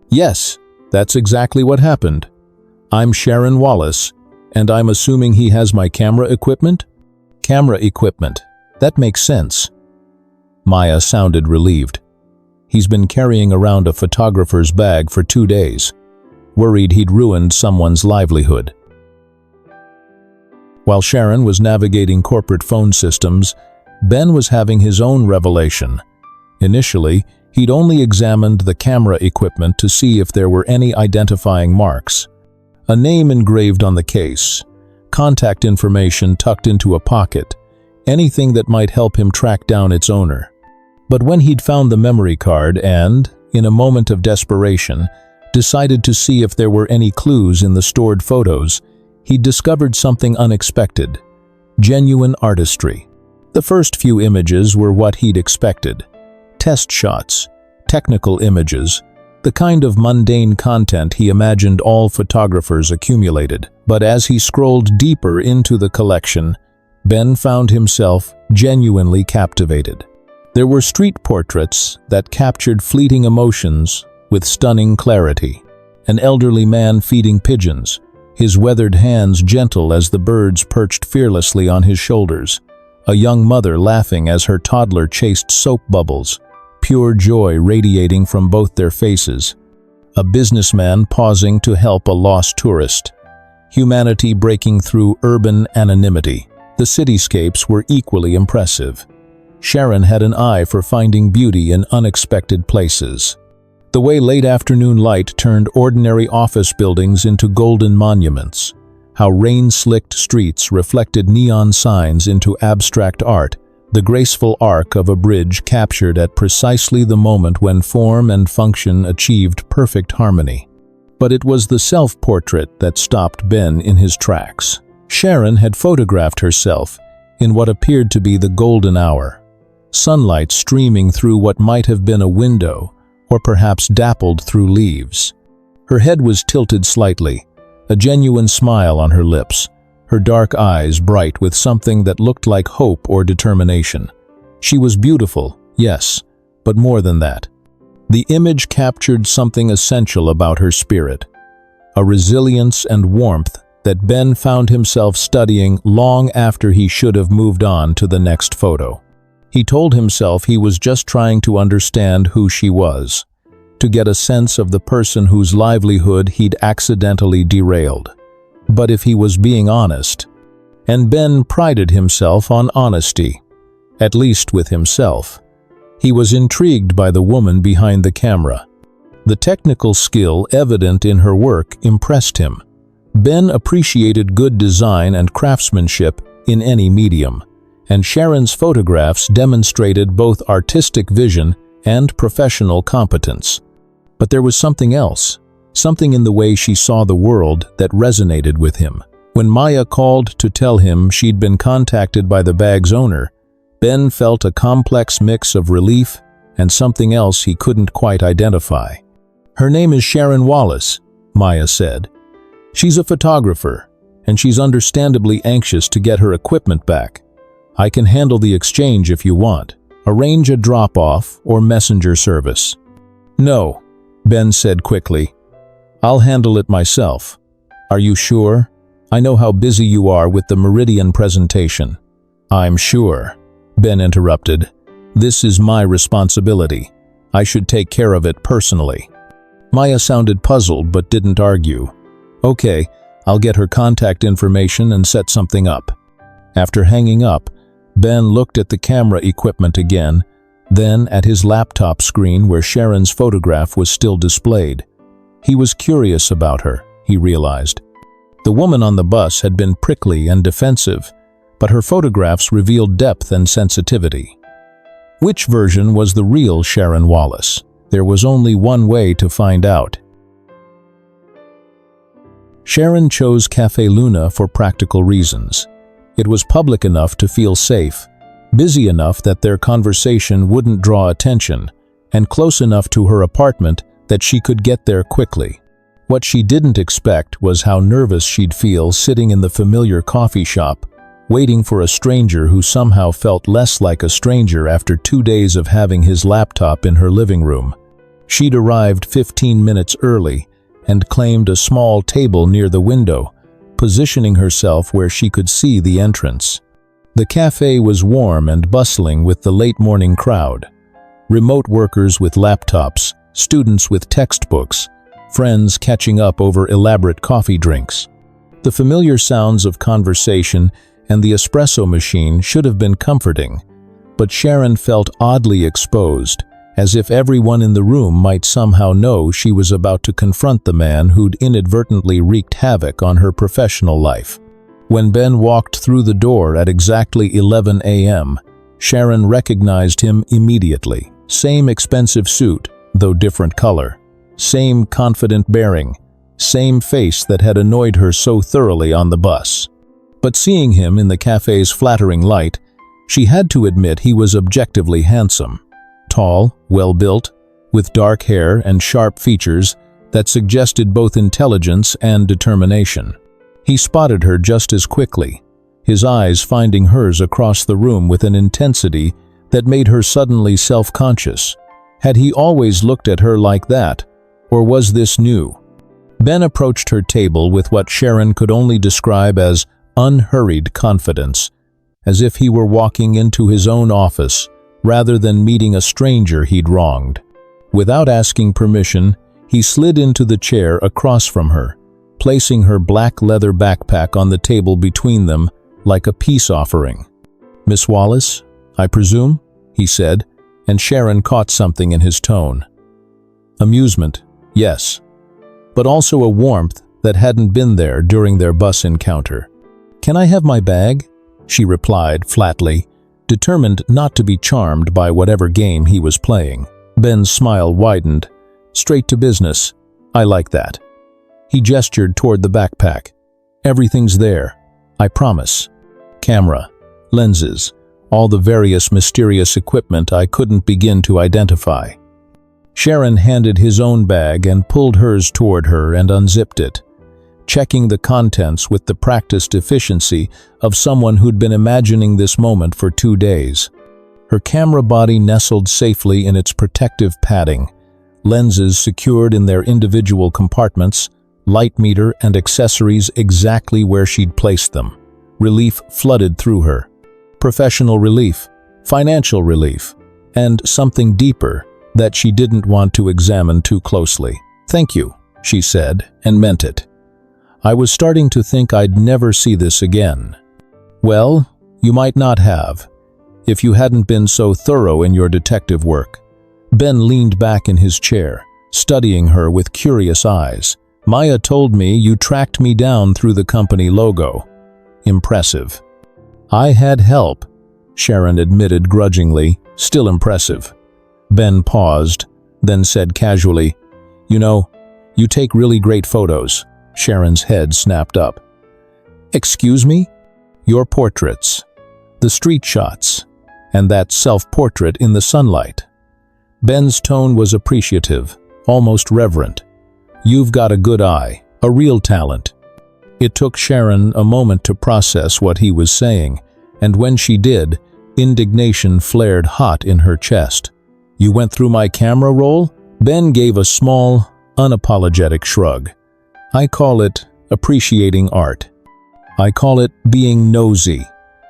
"Yes, that's exactly what happened. I'm Sharon Wallace, and I'm assuming he has my camera equipment?" "Camera equipment. That makes sense." Maya sounded relieved. "He's been carrying around a photographer's bag for 2 days, worried he'd ruined someone's livelihood." While Sharon was navigating corporate phone systems, Ben was having his own revelation. Initially, he'd only examined the camera equipment to see if there were any identifying marks. A name engraved on the case, contact information tucked into a pocket, anything that might help him track down its owner. But when he'd found the memory card and, in a moment of desperation, decided to see if there were any clues in the stored photos, he discovered something unexpected: genuine artistry. The first few images were what he'd expected: test shots, technical images, the kind of mundane content he imagined all photographers accumulated. But as he scrolled deeper into the collection, Ben found himself genuinely captivated. There were street portraits that captured fleeting emotions with stunning clarity. An elderly man feeding pigeons, his weathered hands gentle as the birds perched fearlessly on his shoulders. A young mother laughing as her toddler chased soap bubbles, pure joy radiating from both their faces. A businessman pausing to help a lost tourist. Humanity breaking through urban anonymity. The cityscapes were equally impressive. Sharon had an eye for finding beauty in unexpected places. The way late afternoon light turned ordinary office buildings into golden monuments. How rain-slicked streets reflected neon signs into abstract art. The graceful arc of a bridge captured at precisely the moment when form and function achieved perfect harmony. But it was the self-portrait that stopped Ben in his tracks. Sharon had photographed herself in what appeared to be the golden hour. Sunlight streaming through what might have been a window, or perhaps dappled through leaves. Her head was tilted slightly, a genuine smile on her lips, her dark eyes bright with something that looked like hope or determination. She was beautiful, yes, but more than that. The image captured something essential about her spirit, a resilience and warmth that Ben found himself studying long after he should have moved on to the next photo. He told himself he was just trying to understand who she was, to get a sense of the person whose livelihood he'd accidentally derailed. But if he was being honest, and Ben prided himself on honesty, at least with himself, he was intrigued by the woman behind the camera. The technical skill evident in her work impressed him. Ben appreciated good design and craftsmanship in any medium, and Sharon's photographs demonstrated both artistic vision and professional competence. But there was something else, something in the way she saw the world that resonated with him. When Maya called to tell him she'd been contacted by the bag's owner, Ben felt a complex mix of relief and something else he couldn't quite identify. "Her name is Sharon Wallace," Maya said. "She's a photographer, and she's understandably anxious to get her equipment back. I can handle the exchange if you want. Arrange a drop-off or messenger service." "No," Ben said quickly. "I'll handle it myself." "Are you sure? I know how busy you are with the Meridian presentation." "I'm sure," Ben interrupted. "This is my responsibility. I should take care of it personally." Maya sounded puzzled but didn't argue. "Okay, I'll get her contact information and set something up." After hanging up, Ben looked at the camera equipment again, then at his laptop screen where Sharon's photograph was still displayed. He was curious about her, he realized. The woman on the bus had been prickly and defensive, but her photographs revealed depth and sensitivity. Which version was the real Sharon Wallace? There was only one way to find out. Sharon chose Café Luna for practical reasons. It was public enough to feel safe, busy enough that their conversation wouldn't draw attention, and close enough to her apartment that she could get there quickly. What she didn't expect was how nervous she'd feel sitting in the familiar coffee shop, waiting for a stranger who somehow felt less like a stranger after 2 days of having his laptop in her living room. She'd arrived 15 minutes early and claimed a small table near the window, positioning herself where she could see the entrance. The cafe was warm and bustling with the late morning crowd. Remote workers with laptops, students with textbooks, friends catching up over elaborate coffee drinks. The familiar sounds of conversation and the espresso machine should have been comforting, but Sharon felt oddly exposed, as if everyone in the room might somehow know she was about to confront the man who'd inadvertently wreaked havoc on her professional life. When Ben walked through the door at exactly 11 a.m., Sharon recognized him immediately. Same expensive suit, though different color. Same confident bearing. Same face that had annoyed her so thoroughly on the bus. But seeing him in the cafe's flattering light, she had to admit he was objectively handsome. Tall, well-built, with dark hair and sharp features that suggested both intelligence and determination. He spotted her just as quickly, his eyes finding hers across the room with an intensity that made her suddenly self-conscious. Had he always looked at her like that, or was this new? Ben approached her table with what Sharon could only describe as unhurried confidence, as if he were walking into his own office rather than meeting a stranger he'd wronged. Without asking permission, he slid into the chair across from her, placing her black leather backpack on the table between them like a peace offering. "Miss Wallace, I presume?" he said, and Sharon caught something in his tone. Amusement, yes, but also a warmth that hadn't been there during their bus encounter. "Can I have my bag?" she replied flatly, determined not to be charmed by whatever game he was playing. Ben's smile widened. "Straight to business. I like that." He gestured toward the backpack. "Everything's there, I promise. Camera, lenses, all the various mysterious equipment I couldn't begin to identify." Sharon handed his own bag and pulled hers toward her and unzipped it. checking the contents with the practiced efficiency of someone who'd been imagining this moment for 2 days. Her camera body nestled safely in its protective padding, lenses secured in their individual compartments, light meter and accessories exactly where she'd placed them. Relief flooded through her. Professional relief, financial relief, and something deeper that she didn't want to examine too closely. "Thank you," she said, and meant it. "I was starting to think I'd never see this again." "Well, you might not have, if you hadn't been so thorough in your detective work." Ben leaned back in his chair, studying her with curious eyes. "Maya told me you tracked me down through the company logo." "Impressive." "I had help," Sharon admitted grudgingly, still impressive. Ben paused, then said casually, "You know, you take really great photos." Sharon's head snapped up. "Excuse me?" "Your portraits, the street shots, and that self-portrait in the sunlight." Ben's tone was appreciative, almost reverent. "You've got a good eye, a real talent." It took Sharon a moment to process what he was saying, and when she did, indignation flared hot in her chest. "You went through my camera roll?" Ben gave a small, unapologetic shrug. "I call it appreciating art." "I call it being nosy,"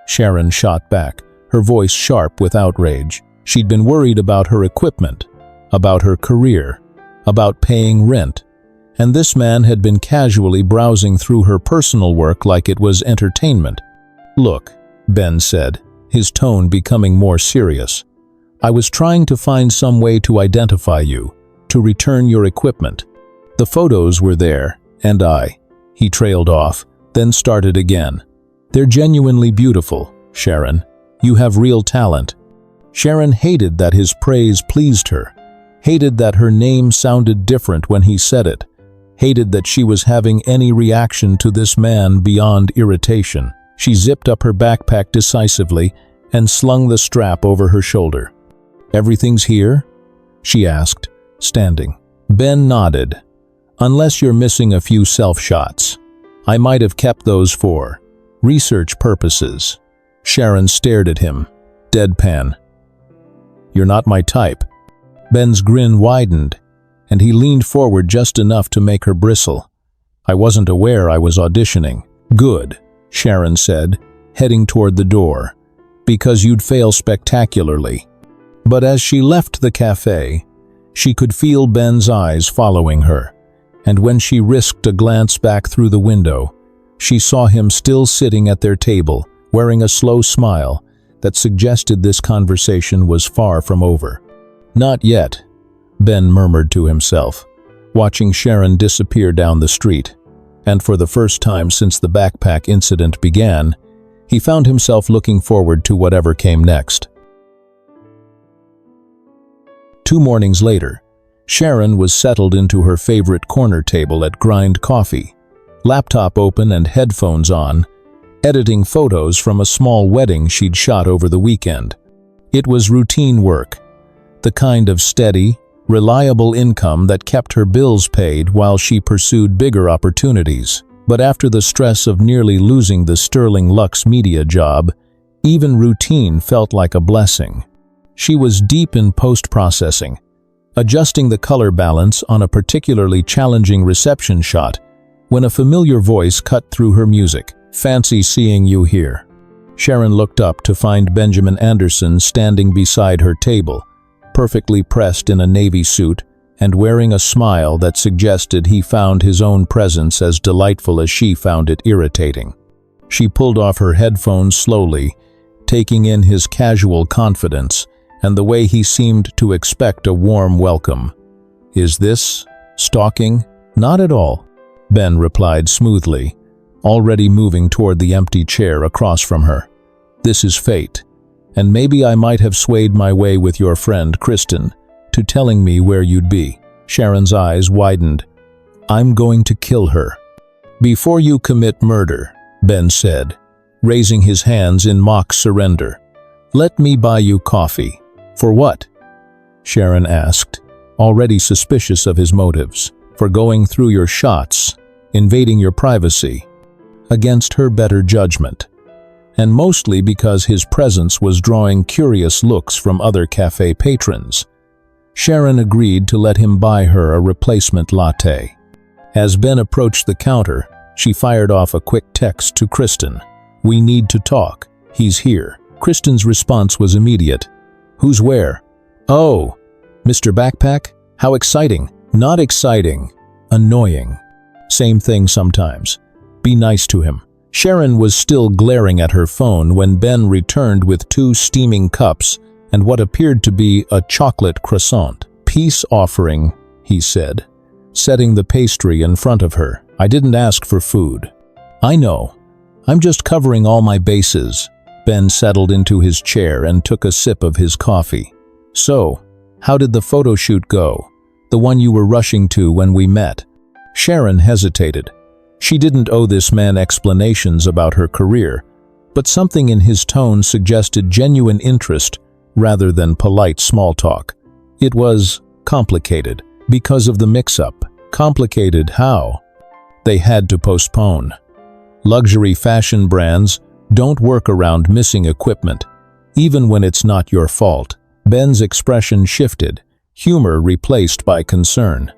Sharon shot back, her voice sharp with outrage. She'd been worried about her equipment, about her career, about paying rent, and this man had been casually browsing through her personal work like it was entertainment. "Look," Ben said, his tone becoming more serious, "I was trying to find some way to identify you, to return your equipment. The photos were there, and he trailed off, then started again. "They're genuinely beautiful, Sharon. You have real talent." Sharon hated that his praise pleased her, hated that her name sounded different when he said it, hated that she was having any reaction to this man beyond irritation. She zipped up her backpack decisively and slung the strap over her shoulder. "Everything's here?" she asked, standing. Ben nodded. "Unless you're missing a few self-shots. I might have kept those for research purposes." Sharon stared at him, deadpan. "You're not my type." Ben's grin widened, and he leaned forward just enough to make her bristle. "I wasn't aware I was auditioning." "Good," Sharon said, heading toward the door, "because you'd fail spectacularly." But as she left the cafe, she could feel Ben's eyes following her, and when she risked a glance back through the window, she saw him still sitting at their table, wearing a slow smile that suggested this conversation was far from over. "Not yet," Ben murmured to himself, watching Sharon disappear down the street. And for the first time since the backpack incident began, he found himself looking forward to whatever came next. 2 mornings later, Sharon was settled into her favorite corner table at Grind Coffee, laptop open and headphones on, editing photos from a small wedding she'd shot over the weekend. It was routine work, the kind of steady, reliable income that kept her bills paid while she pursued bigger opportunities. But after the stress of nearly losing the Sterling Lux Media job, even routine felt like a blessing. She was deep in post-processing, adjusting the color balance on a particularly challenging reception shot, when a familiar voice cut through her music. "Fancy seeing you here." Sharon looked up to find Benjamin Anderson standing beside her table, perfectly pressed in a navy suit and wearing a smile that suggested he found his own presence as delightful as she found it irritating. She pulled off her headphones slowly, taking in his casual confidence and the way he seemed to expect a warm welcome. "Is this stalking?" "Not at all," Ben replied smoothly, already moving toward the empty chair across from her. "This is fate, and maybe I might have swayed my way with your friend Kristen to telling me where you'd be." Sharon's eyes widened. "I'm going to kill her." "Before you commit murder," Ben said, raising his hands in mock surrender. "Let me buy you coffee." "For what?" Sharon asked, already suspicious of his motives. "For going through your shots. invading your privacy, against her better judgment, and mostly because his presence was drawing curious looks from other cafe patrons. Sharon agreed to let him buy her a replacement latte. As Ben approached the counter, she fired off a quick text to Kristen. "We need to talk. He's here." Kristen's response was immediate. "Who's where?" "Oh, Mr. Backpack? How exciting." "Not exciting. Annoying. Same thing sometimes. Be nice to him." Sharon was still glaring at her phone when Ben returned with 2 steaming cups and what appeared to be a chocolate croissant. "Peace offering," he said, setting the pastry in front of her. "I didn't ask for food." "I know. I'm just covering all my bases." Ben settled into his chair and took a sip of his coffee. "So, how did the photo shoot go? The one you were rushing to when we met?" Sharon hesitated. She didn't owe this man explanations about her career, but something in his tone suggested genuine interest rather than polite small talk. It was complicated because of the mix-up. Complicated how? They had to postpone. Luxury fashion brands don't work around missing equipment, even when it's not your fault. Ben's expression shifted, humor replaced by concern.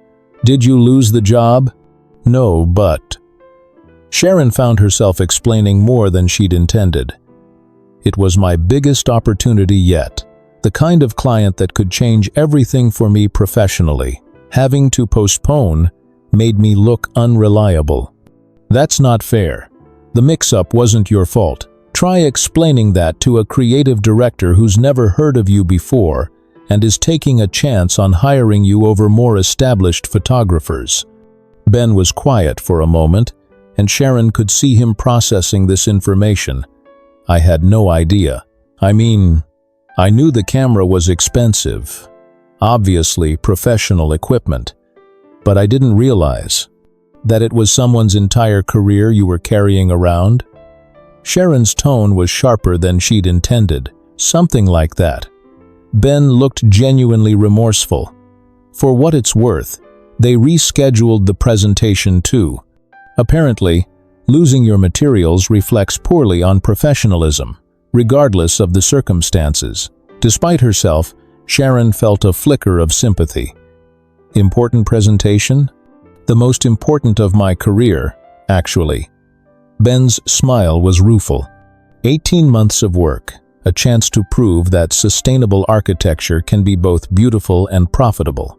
"Did you lose the job?" "No, but..." Sharon found herself explaining more than she'd intended. "It was my biggest opportunity yet. The kind of client that could change everything for me professionally. Having to postpone made me look unreliable." "That's not fair. The mix-up wasn't your fault. Try explaining that to a creative director who's never heard of you before and is taking a chance on hiring you over more established photographers." Ben was quiet for a moment, and Sharon could see him processing this information. "I had no idea. I mean, I knew the camera was expensive, obviously professional equipment, but I didn't realize that it was someone's entire career you were carrying around." Sharon's tone was sharper than she'd intended, something like that. Ben looked genuinely remorseful. For what it's worth, they rescheduled the presentation too. Apparently, losing your materials reflects poorly on professionalism, regardless of the circumstances. Despite herself, Sharon felt a flicker of sympathy. "Important presentation? The most important of my career, actually." Ben's smile was rueful. 18 months of work, a chance to prove that sustainable architecture can be both beautiful and profitable.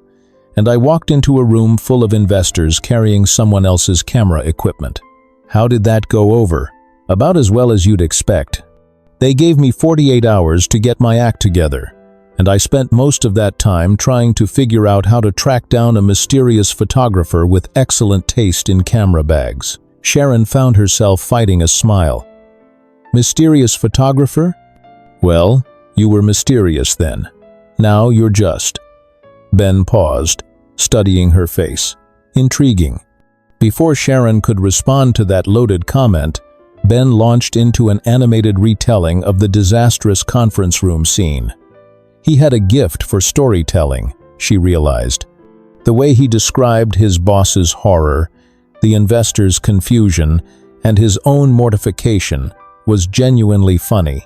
And I walked into a room full of investors carrying someone else's camera equipment. "How did that go over?" "About as well as you'd expect. They gave me 48 hours to get my act together, and I spent most of that time trying to figure out how to track down a mysterious photographer with excellent taste in camera bags." Sharon found herself fighting a smile. "Mysterious photographer? Well, you were mysterious then. Now you're just..." Ben paused, studying her face. Intriguing. Before Sharon could respond to that loaded comment, Ben launched into an animated retelling of the disastrous conference room scene. He had a gift for storytelling, she realized. The way he described his boss's horror, the investors' confusion, and his own mortification was genuinely funny,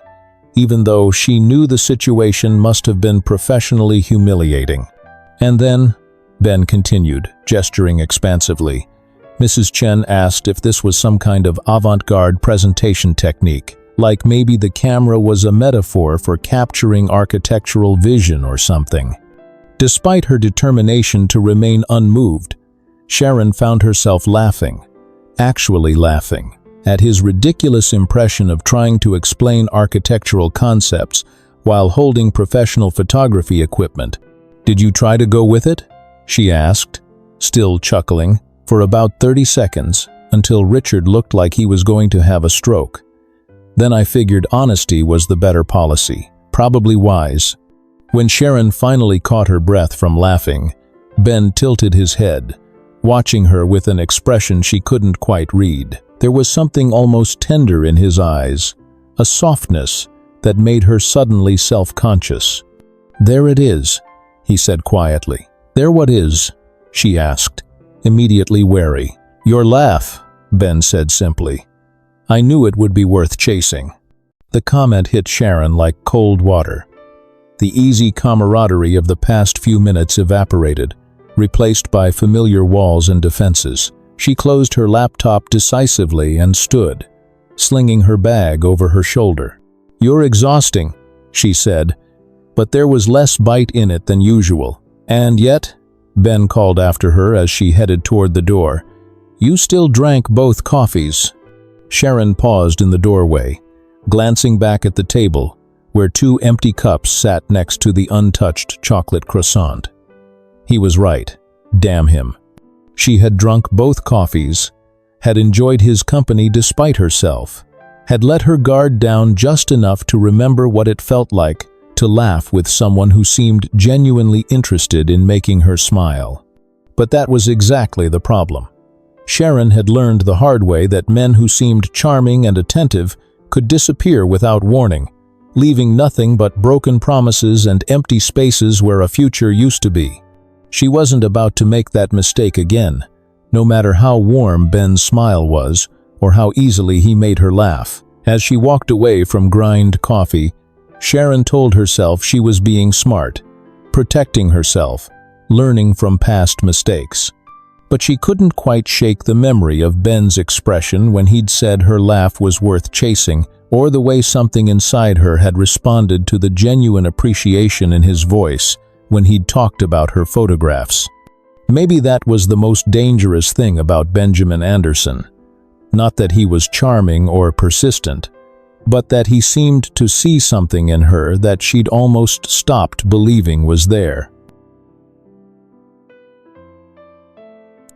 even though she knew the situation must have been professionally humiliating. "And then," Ben continued, gesturing expansively, "Mrs. Chen asked if this was some kind of avant-garde presentation technique, like maybe the camera was a metaphor for capturing architectural vision or something." Despite her determination to remain unmoved, Sharon found herself laughing, actually laughing, at his ridiculous impression of trying to explain architectural concepts while holding professional photography equipment. "Did you try to go with it?" she asked, still chuckling, for about 30 seconds, until Richard looked like he was going to have a stroke. Then I figured honesty was the better policy, probably wise. When Sharon finally caught her breath from laughing, Ben tilted his head, watching her with an expression she couldn't quite read. There was something almost tender in his eyes, a softness that made her suddenly self-conscious. "There it is," he said quietly. "There what is?" she asked, immediately wary. "Your laugh," Ben said simply. "I knew it would be worth chasing." The comment hit Sharon like cold water. The easy camaraderie of the past few minutes evaporated, replaced by familiar walls and defenses. She closed her laptop decisively and stood, slinging her bag over her shoulder. "You're exhausting," she said, but there was less bite in it than usual. "And yet," Ben called after her as she headed toward the door, "you still drank both coffees." Sharon paused in the doorway, glancing back at the table, where 2 empty cups sat next to the untouched chocolate croissant. He was right. Damn him. She had drunk both coffees, had enjoyed his company despite herself, had let her guard down just enough to remember what it felt like to laugh with someone who seemed genuinely interested in making her smile. But that was exactly the problem. Sharon had learned the hard way that men who seemed charming and attentive could disappear without warning, leaving nothing but broken promises and empty spaces where a future used to be. She wasn't about to make that mistake again, no matter how warm Ben's smile was or how easily he made her laugh. As she walked away from grind coffee, Sharon told herself she was being smart, protecting herself, learning from past mistakes. But she couldn't quite shake the memory of Ben's expression when he'd said her laugh was worth chasing, or the way something inside her had responded to the genuine appreciation in his voice when he'd talked about her photographs. Maybe that was the most dangerous thing about Benjamin Anderson. Not that he was charming or persistent, but that he seemed to see something in her that she'd almost stopped believing was there.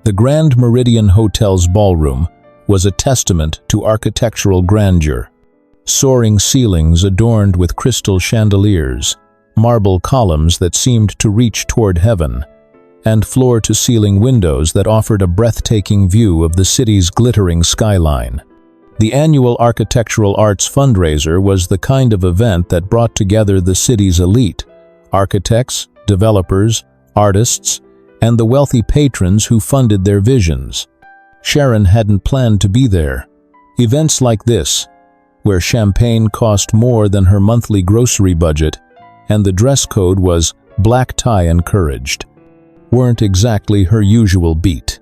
The Grand Meridian Hotel's ballroom was a testament to architectural grandeur. Soaring ceilings adorned with crystal chandeliers, marble columns that seemed to reach toward heaven, and floor-to-ceiling windows that offered a breathtaking view of the city's glittering skyline. The annual Architectural Arts fundraiser was the kind of event that brought together the city's elite, architects, developers, artists, and the wealthy patrons who funded their visions. Sharon hadn't planned to be there. Events like this, where champagne cost more than her monthly grocery budget and the dress code was black tie encouraged, weren't exactly her usual beat.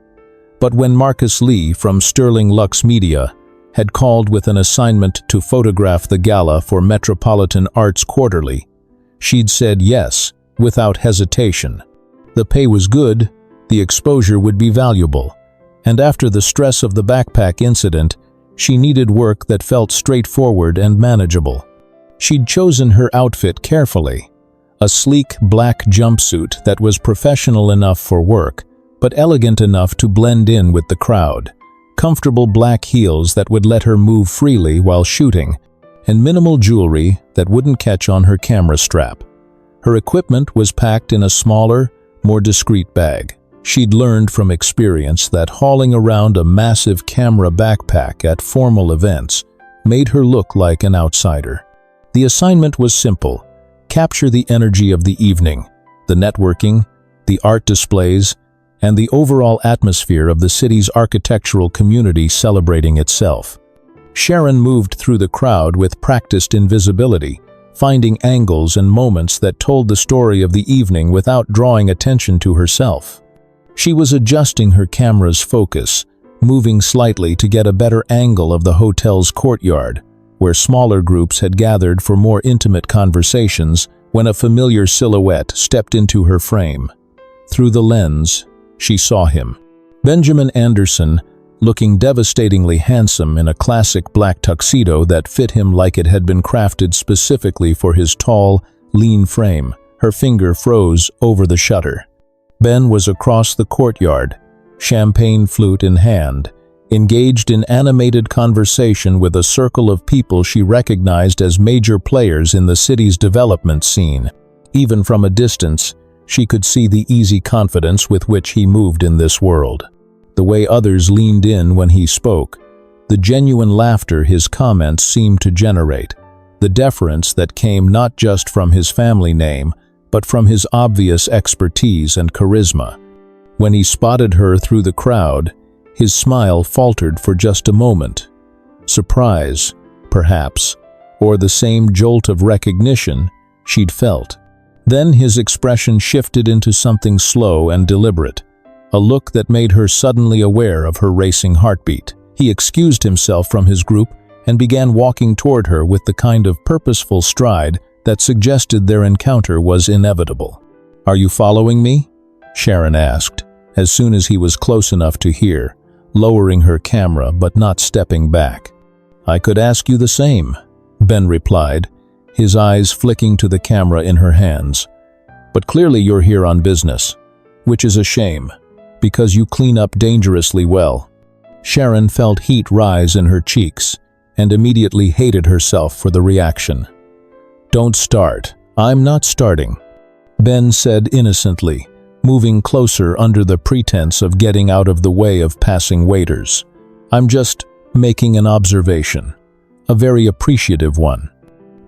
But when Marcus Lee from Sterling Lux Media had called with an assignment to photograph the gala for Metropolitan Arts Quarterly, she'd said yes, without hesitation. The pay was good, the exposure would be valuable, and after the stress of the backpack incident, she needed work that felt straightforward and manageable. She'd chosen her outfit carefully, a sleek black jumpsuit that was professional enough for work, but elegant enough to blend in with the crowd, comfortable black heels that would let her move freely while shooting, and minimal jewelry that wouldn't catch on her camera strap. Her equipment was packed in a smaller, more discreet bag. She'd learned from experience that hauling around a massive camera backpack at formal events made her look like an outsider. The assignment was simple: capture the energy of the evening, the networking, the art displays, and the overall atmosphere of the city's architectural community celebrating itself. Sharon moved through the crowd with practiced invisibility, finding angles and moments that told the story of the evening without drawing attention to herself. She was adjusting her camera's focus, moving slightly to get a better angle of the hotel's courtyard, where smaller groups had gathered for more intimate conversations, when a familiar silhouette stepped into her frame. Through the lens, she saw him. Benjamin Anderson, looking devastatingly handsome in a classic black tuxedo that fit him like it had been crafted specifically for his tall, lean frame. Her finger froze over the shutter. Ben was across the courtyard, champagne flute in hand, engaged in animated conversation with a circle of people she recognized as major players in the city's development scene. Even from a distance, she could see the easy confidence with which he moved in this world. The way others leaned in when he spoke, the genuine laughter his comments seemed to generate, the deference that came not just from his family name, but from his obvious expertise and charisma. When he spotted her through the crowd, His smile faltered for just a moment. Surprise, perhaps, or the same jolt of recognition she'd felt. Then his expression shifted into something slow and deliberate, a look that made her suddenly aware of her racing heartbeat. He excused himself from his group and began walking toward her with the kind of purposeful stride that suggested their encounter was inevitable. "Are you following me?" Sharon asked, as soon as he was close enough to hear, lowering her camera but not stepping back. "I could ask you the same," Ben replied, his eyes flicking to the camera in her hands. "But clearly you're here on business, which is a shame, because you clean up dangerously well." Sharon felt heat rise in her cheeks and immediately hated herself for the reaction. "Don't start. I'm not starting," Ben said innocently, moving closer under the pretense of getting out of the way of passing waiters. "I'm just making an observation, a very appreciative one."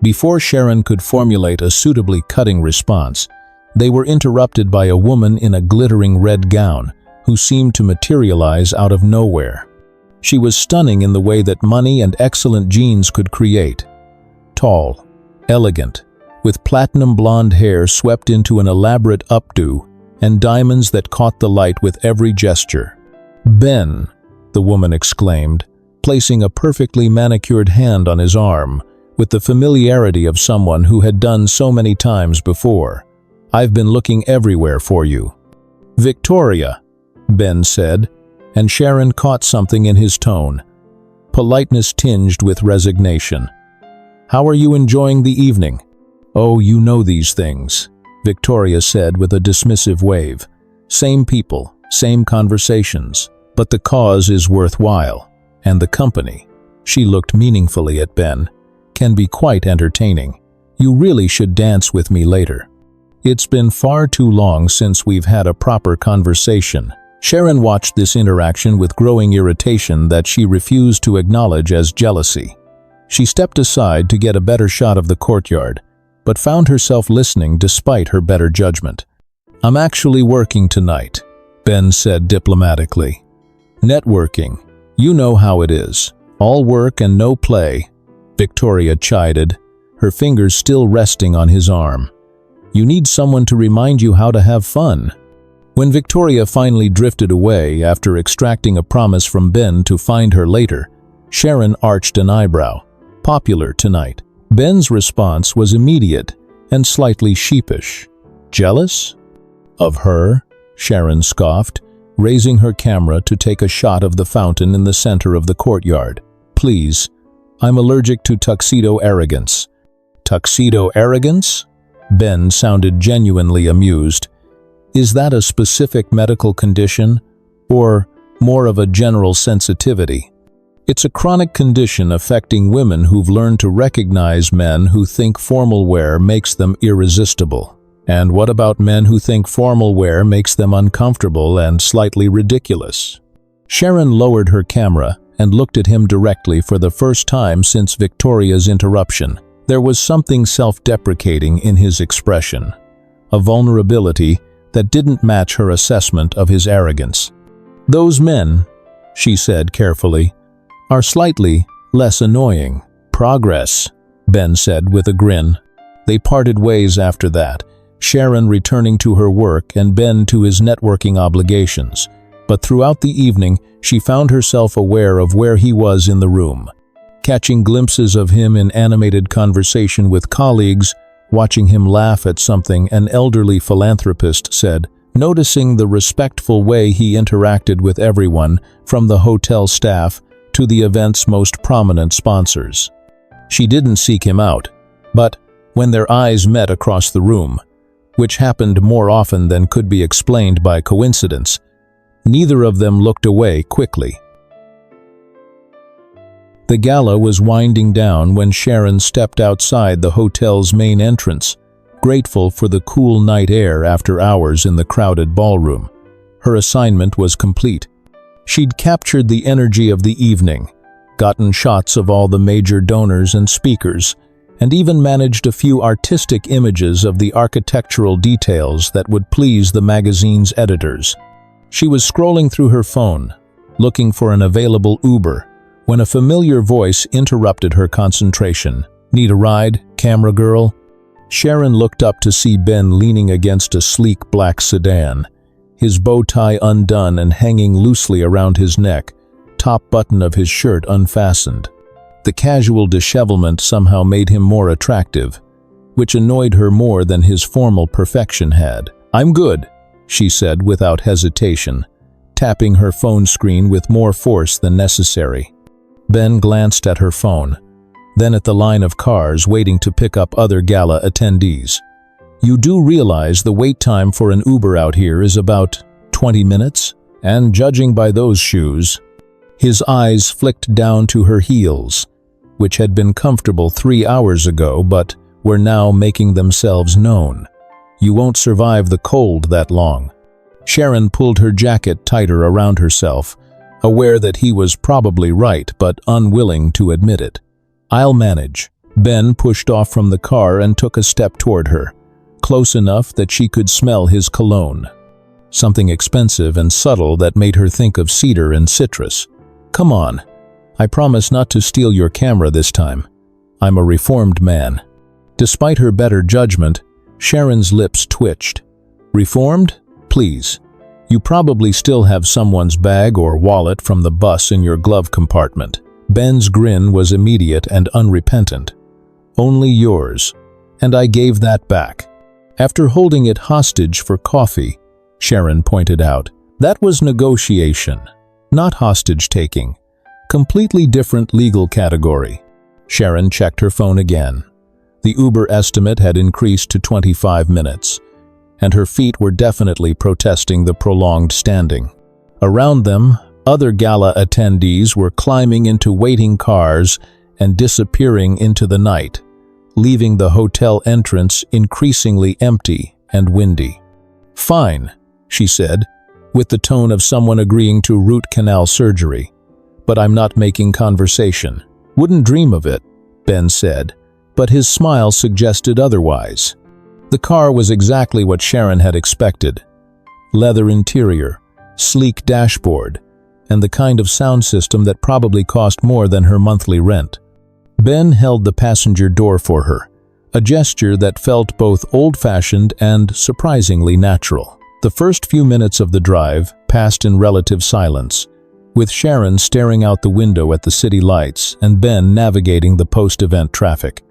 Before Sharon could formulate a suitably cutting response, they were interrupted by a woman in a glittering red gown who seemed to materialize out of nowhere. She was stunning in the way that money and excellent genes could create. Tall, elegant, with platinum blonde hair swept into an elaborate updo and diamonds that caught the light with every gesture. "Ben," the woman exclaimed, placing a perfectly manicured hand on his arm, with the familiarity of someone who had done so many times before. "I've been looking everywhere for you." "Victoria," Ben said, and Sharon caught something in his tone, politeness tinged with resignation. "How are you enjoying the evening?" "Oh, you know these things," Victoria said with a dismissive wave. "Same people, same conversations, but the cause is worthwhile, and the company," she looked meaningfully at Ben, "can be quite entertaining. You really should dance with me later." "It's been far too long since we've had a proper conversation." Sharon watched this interaction with growing irritation that she refused to acknowledge as jealousy. She stepped aside to get a better shot of the courtyard, but found herself listening despite her better judgment. "I'm actually working tonight," Ben said diplomatically. "Networking. You know how it is. All work and no play," Victoria chided, her fingers still resting on his arm. "You need someone to remind you how to have fun." When Victoria finally drifted away after extracting a promise from Ben to find her later, Sharon arched an eyebrow. "Popular tonight." Ben's response was immediate and slightly sheepish. "Jealous?" "Of her?" Sharon scoffed, raising her camera to take a shot of the fountain in the center of the courtyard. "Please, I'm allergic to tuxedo arrogance." "Tuxedo arrogance?" Ben sounded genuinely amused. "Is that a specific medical condition, or more of a general sensitivity?" "It's a chronic condition affecting women who've learned to recognize men who think formal wear makes them irresistible. And what about men who think formal wear makes them uncomfortable and slightly ridiculous?" Sharon lowered her camera and looked at him directly for the first time since Victoria's interruption. There was something self-deprecating in his expression, a vulnerability that didn't match her assessment of his arrogance. "Those men," she said carefully, "are slightly less annoying." "Progress," Ben said with a grin. They parted ways after that, Sharon returning to her work and Ben to his networking obligations. But throughout the evening, she found herself aware of where he was in the room, catching glimpses of him in animated conversation with colleagues, watching him laugh at something an elderly philanthropist said, noticing the respectful way he interacted with everyone, from the hotel staff to the event's most prominent sponsors. She didn't seek him out, but when their eyes met across the room, which happened more often than could be explained by coincidence, neither of them looked away quickly. The gala was winding down when Sharon stepped outside the hotel's main entrance, grateful for the cool night air after hours in the crowded ballroom. Her assignment was complete. She'd captured the energy of the evening, gotten shots of all the major donors and speakers, and even managed a few artistic images of the architectural details that would please the magazine's editors. She was scrolling through her phone, looking for an available Uber, when a familiar voice interrupted her concentration. "Need a ride, camera girl?" Sharon looked up to see Ben leaning against a sleek black sedan, his bow tie undone and hanging loosely around his neck, top button of his shirt unfastened. The casual dishevelment somehow made him more attractive, which annoyed her more than his formal perfection had. "I'm good," she said without hesitation, tapping her phone screen with more force than necessary. Ben glanced at her phone, then at the line of cars waiting to pick up other gala attendees. "You do realize the wait time for an Uber out here is about 20 minutes? And judging by those shoes..." His eyes flicked down to her heels, which had been comfortable 3 hours ago but were now making themselves known. "You won't survive the cold that long." Sharon pulled her jacket tighter around herself, aware that he was probably right but unwilling to admit it. "I'll manage." Ben pushed off from the car and took a step toward her, close enough that she could smell his cologne. Something expensive and subtle that made her think of cedar and citrus. "Come on. I promise not to steal your camera this time. I'm a reformed man." Despite her better judgment, Sharon's lips twitched. "Reformed? Please. You probably still have someone's bag or wallet from the bus in your glove compartment." Ben's grin was immediate and unrepentant. "Only yours. And I gave that back." "After holding it hostage for coffee," Sharon pointed out. "That was negotiation, not hostage-taking. Completely different legal category." Sharon checked her phone again. The Uber estimate had increased to 25 minutes, and her feet were definitely protesting the prolonged standing. Around them, other gala attendees were climbing into waiting cars and disappearing into the night, leaving the hotel entrance increasingly empty and windy. "Fine," she said, with the tone of someone agreeing to root canal surgery. "But I'm not making conversation." "Wouldn't dream of it," Ben said, but his smile suggested otherwise. The car was exactly what Sharon had expected. Leather interior, sleek dashboard, and the kind of sound system that probably cost more than her monthly rent. Ben held the passenger door for her, a gesture that felt both old-fashioned and surprisingly natural. The first few minutes of the drive passed in relative silence, with Sharon staring out the window at the city lights and Ben navigating the post-event traffic.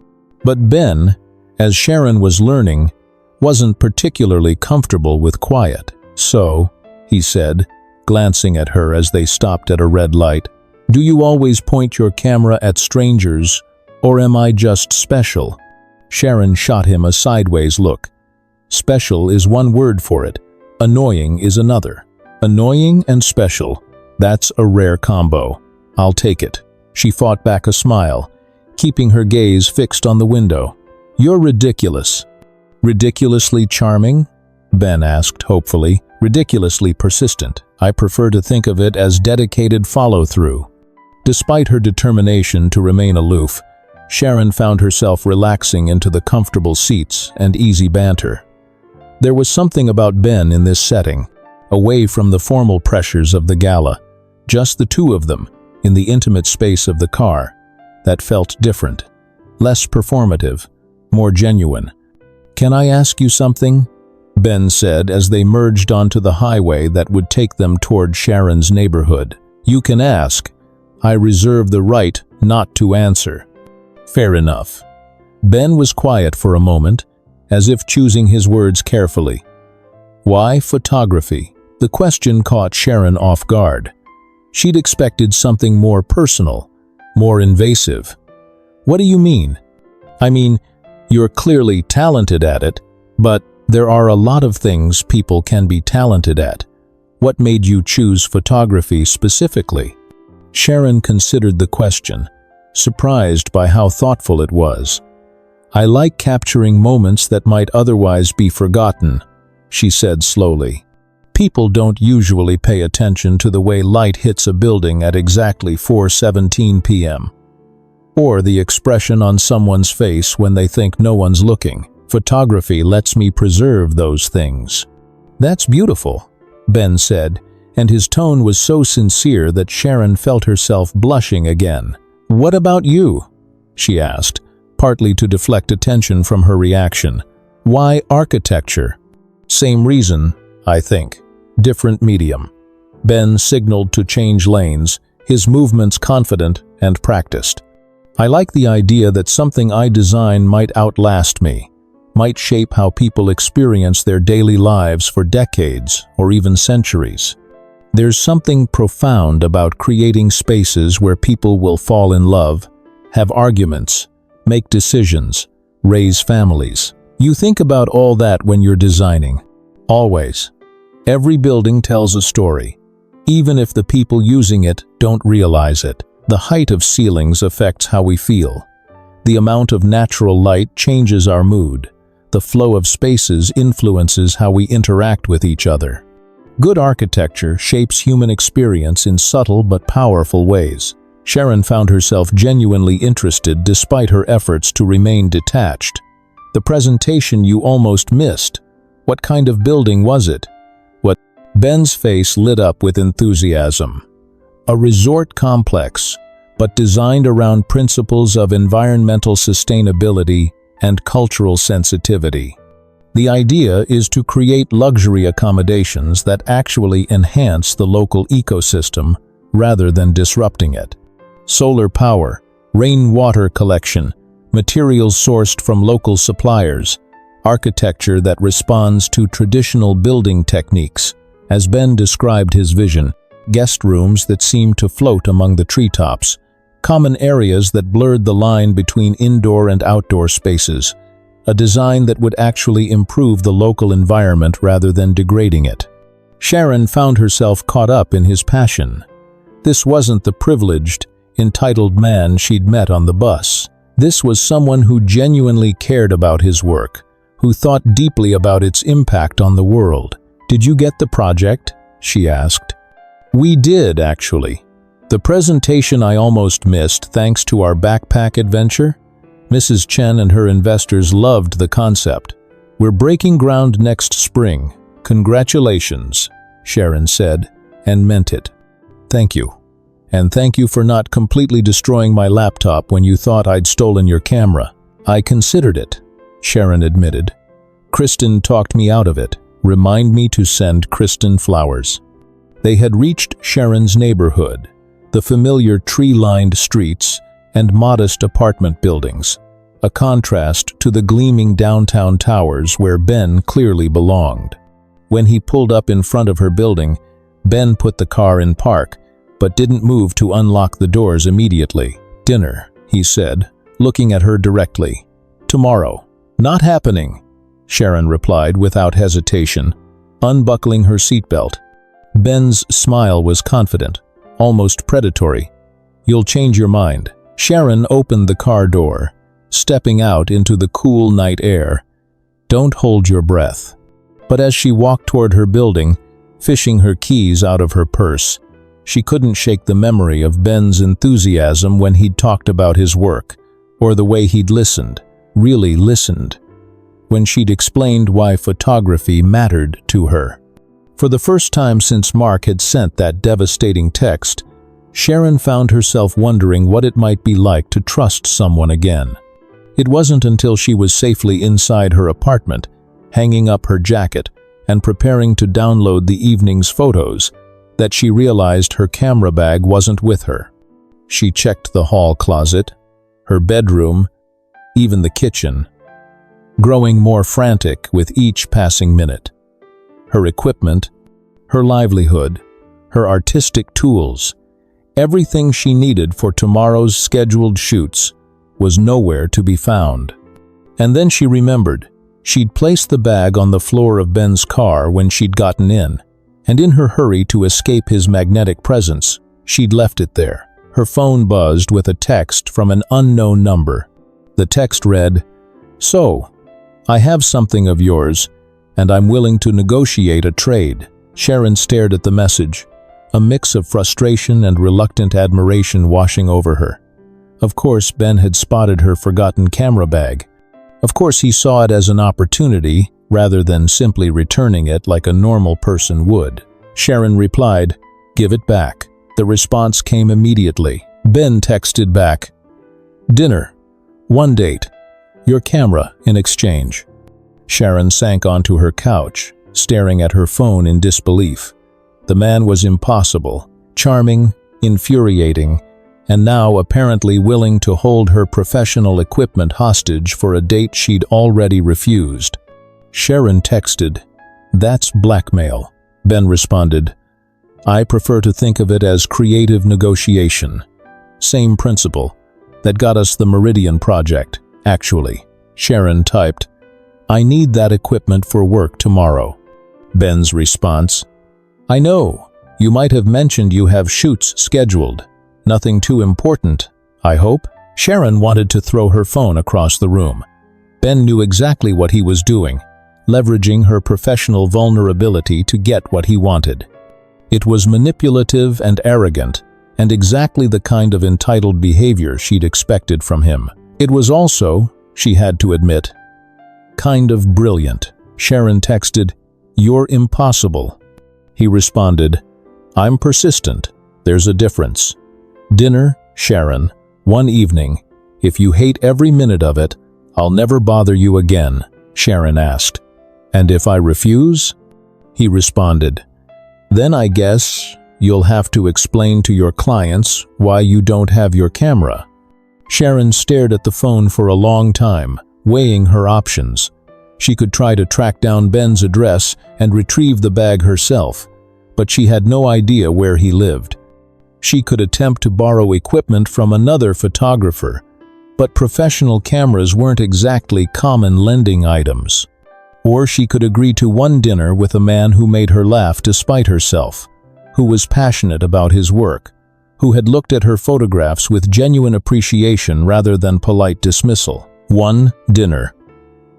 But Ben, as Sharon was learning, wasn't particularly comfortable with quiet. "So," he said, glancing at her as they stopped at a red light, "do you always point your camera at strangers, or am I just special?" Sharon shot him a sideways look. "Special is one word for it. Annoying is another. Annoying and special. That's a rare combo. I'll take it." She fought back a smile, keeping her gaze fixed on the window. "You're ridiculous." "Ridiculously charming?" Ben asked hopefully. "Ridiculously persistent. I prefer to think of it as dedicated follow-through." Despite her determination to remain aloof, Sharon found herself relaxing into the comfortable seats and easy banter. There was something about Ben in this setting, away from the formal pressures of the gala, just the two of them, in the intimate space of the car, that felt different, less performative, more genuine. "Can I ask you something?" Ben said as they merged onto the highway that would take them toward Sharon's neighborhood. "You can ask. I reserve the right not to answer." "Fair enough." Ben was quiet for a moment, as if choosing his words carefully. "Why photography?" The question caught Sharon off guard. She'd expected something more personal, more invasive. "What do you mean?" "I mean, you're clearly talented at it, but there are a lot of things people can be talented at. What made you choose photography specifically?" Sharon considered the question, surprised by how thoughtful it was. "I like capturing moments that might otherwise be forgotten," she said slowly. "People don't usually pay attention to the way light hits a building at exactly 4:17 p.m. or the expression on someone's face when they think no one's looking. Photography lets me preserve those things." "That's beautiful," Ben said, and his tone was so sincere that Sharon felt herself blushing again. "What about you?" she asked, partly to deflect attention from her reaction. "Why architecture?" "Same reason, I think. Different medium." Ben signaled to change lanes, his movements confident and practiced. "I like the idea that something I design might outlast me, might shape how people experience their daily lives for decades or even centuries. There's something profound about creating spaces where people will fall in love, have arguments, make decisions, raise families. You think about all that when you're designing. Always. Every building tells a story, even if the people using it don't realize it. The height of ceilings affects how we feel. The amount of natural light changes our mood. The flow of spaces influences how we interact with each other. Good architecture shapes human experience in subtle but powerful ways. Sharon found herself genuinely interested despite her efforts to remain detached. "The presentation you almost missed. What kind of building was it?" "What?" Ben's face lit up with enthusiasm. "A resort complex, but designed around principles of environmental sustainability and cultural sensitivity. The idea is to create luxury accommodations that actually enhance the local ecosystem rather than disrupting it. Solar power, rainwater collection, materials sourced from local suppliers, architecture that responds to traditional building techniques." As Ben described his vision, guest rooms that seemed to float among the treetops, common areas that blurred the line between indoor and outdoor spaces, a design that would actually improve the local environment rather than degrading it. Sharon found herself caught up in his passion. This wasn't the privileged, entitled man she'd met on the bus. This was someone who genuinely cared about his work, who thought deeply about its impact on the world. "Did you get the project?" she asked. "We did, actually. The presentation I almost missed thanks to our backpack adventure. Mrs. Chen and her investors loved the concept. We're breaking ground next spring. Congratulations," Sharon said, and meant it. "Thank you. And thank you for not completely destroying my laptop when you thought I'd stolen your camera." "I considered it," Sharon admitted. "Kristen talked me out of it. Remind me to send Kristen flowers." They had reached Sharon's neighborhood, the familiar tree-lined streets and modest apartment buildings, a contrast to the gleaming downtown towers where Ben clearly belonged. When he pulled up in front of her building, Ben put the car in park, but didn't move to unlock the doors immediately. "Dinner," he said, looking at her directly. "Tomorrow." "Not happening," Sharon replied without hesitation, unbuckling her seatbelt. Ben's smile was confident, almost predatory. "You'll change your mind." Sharon opened the car door, stepping out into the cool night air. "Don't hold your breath." But as she walked toward her building, fishing her keys out of her purse, she couldn't shake the memory of Ben's enthusiasm when he'd talked about his work, or the way he'd listened, really listened, when she'd explained why photography mattered to her. For the first time since Mark had sent that devastating text, Sharon found herself wondering what it might be like to trust someone again. It wasn't until she was safely inside her apartment, hanging up her jacket and preparing to download the evening's photos, that she realized her camera bag wasn't with her. She checked the hall closet, her bedroom, even the kitchen, growing more frantic with each passing minute. Her equipment, her livelihood, her artistic tools, everything she needed for tomorrow's scheduled shoots was nowhere to be found. And then she remembered. She'd placed the bag on the floor of Ben's car when she'd gotten in, and in her hurry to escape his magnetic presence, she'd left it there. Her phone buzzed with a text from an unknown number. The text read, "So, I have something of yours, and I'm willing to negotiate a trade." Sharon stared at the message, a mix of frustration and reluctant admiration washing over her. Of course, Ben had spotted her forgotten camera bag. Of course, he saw it as an opportunity, rather than simply returning it like a normal person would. Sharon replied, "Give it back." The response came immediately. Ben texted back, "Dinner. 1 date. Your camera in exchange." Sharon sank onto her couch, staring at her phone in disbelief. The man was impossible, charming, infuriating, and now apparently willing to hold her professional equipment hostage for a date she'd already refused. Sharon texted, "That's blackmail." Ben responded, "I prefer to think of it as creative negotiation. Same principle. That got us the Meridian project, actually." Sharon typed, "I need that equipment for work tomorrow." Ben's response, "I know. You might have mentioned you have shoots scheduled. Nothing too important, I hope." Sharon wanted to throw her phone across the room. Ben knew exactly what he was doing, leveraging her professional vulnerability to get what he wanted. It was manipulative and arrogant, and exactly the kind of entitled behavior she'd expected from him. It was also, she had to admit, kind of brilliant. Sharon texted, "You're impossible." He responded, "I'm persistent. There's a difference." Dinner, Sharon, 1 evening. "If you hate every minute of it, I'll never bother you again," Sharon asked. "And if I refuse?" He responded, "Then I guess you'll have to explain to your clients why you don't have your camera." Sharon stared at the phone for a long time, weighing her options. She could try to track down Ben's address and retrieve the bag herself, but she had no idea where he lived. She could attempt to borrow equipment from another photographer, but professional cameras weren't exactly common lending items. Or she could agree to one dinner with a man who made her laugh despite herself, who was passionate about his work, who had looked at her photographs with genuine appreciation rather than polite dismissal. One dinner.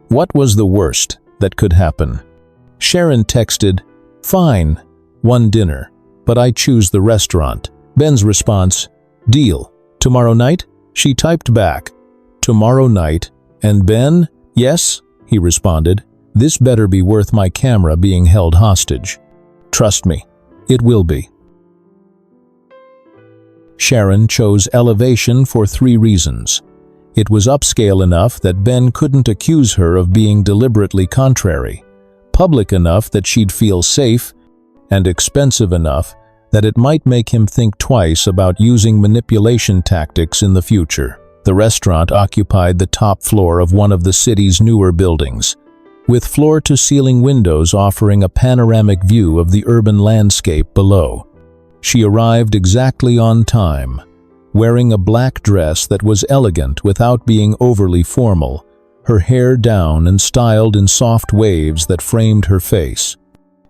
What was the worst that could happen? Sharon texted, "Fine, 1 dinner, but I choose the restaurant." Ben's response, "Deal. Tomorrow night?" She typed back, "Tomorrow night." And Ben, "Yes," he responded. "This better be worth my camera being held hostage. Trust me, it will be." Sharon chose Elevation for 3 reasons. It was upscale enough that Ben couldn't accuse her of being deliberately contrary, public enough that she'd feel safe, and expensive enough that it might make him think twice about using manipulation tactics in the future. The restaurant occupied the top floor of one of the city's newer buildings, with floor-to-ceiling windows offering a panoramic view of the urban landscape below. She arrived exactly on time, wearing a black dress that was elegant without being overly formal, her hair down and styled in soft waves that framed her face.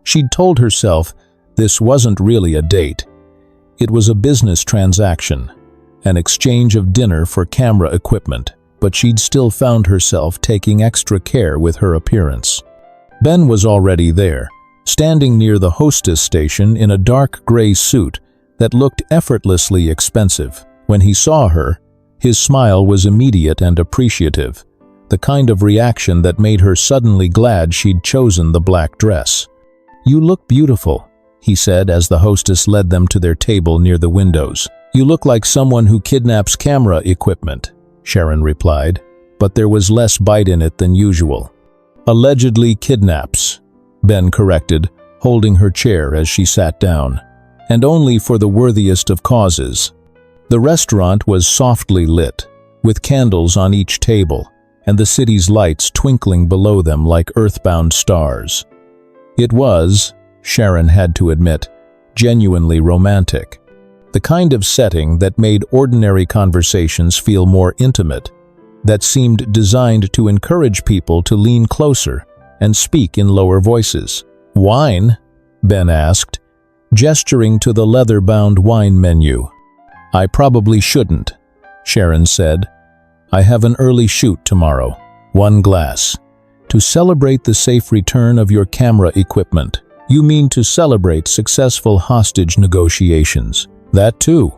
She'd told herself this wasn't really a date. It was a business transaction, an exchange of dinner for camera equipment, but she'd still found herself taking extra care with her appearance. Ben was already there, standing near the hostess station in a dark gray suit that looked effortlessly expensive. When he saw her, his smile was immediate and appreciative, the kind of reaction that made her suddenly glad she'd chosen the black dress. "You look beautiful," he said as the hostess led them to their table near the windows. "You look like someone who kidnaps camera equipment," Sharon replied, but there was less bite in it than usual. "Allegedly kidnaps," Ben corrected, holding her chair as she sat down. "And only for the worthiest of causes." The restaurant was softly lit, with candles on each table, and the city's lights twinkling below them like earthbound stars. It was, Sharon had to admit, genuinely romantic. The kind of setting that made ordinary conversations feel more intimate, that seemed designed to encourage people to lean closer and speak in lower voices. "Wine?" Ben asked, gesturing to the leather-bound wine menu. "I probably shouldn't," Sharon said. "I have an early shoot tomorrow. 1 glass. To celebrate the safe return of your camera equipment." "You mean to celebrate successful hostage negotiations?" "That too."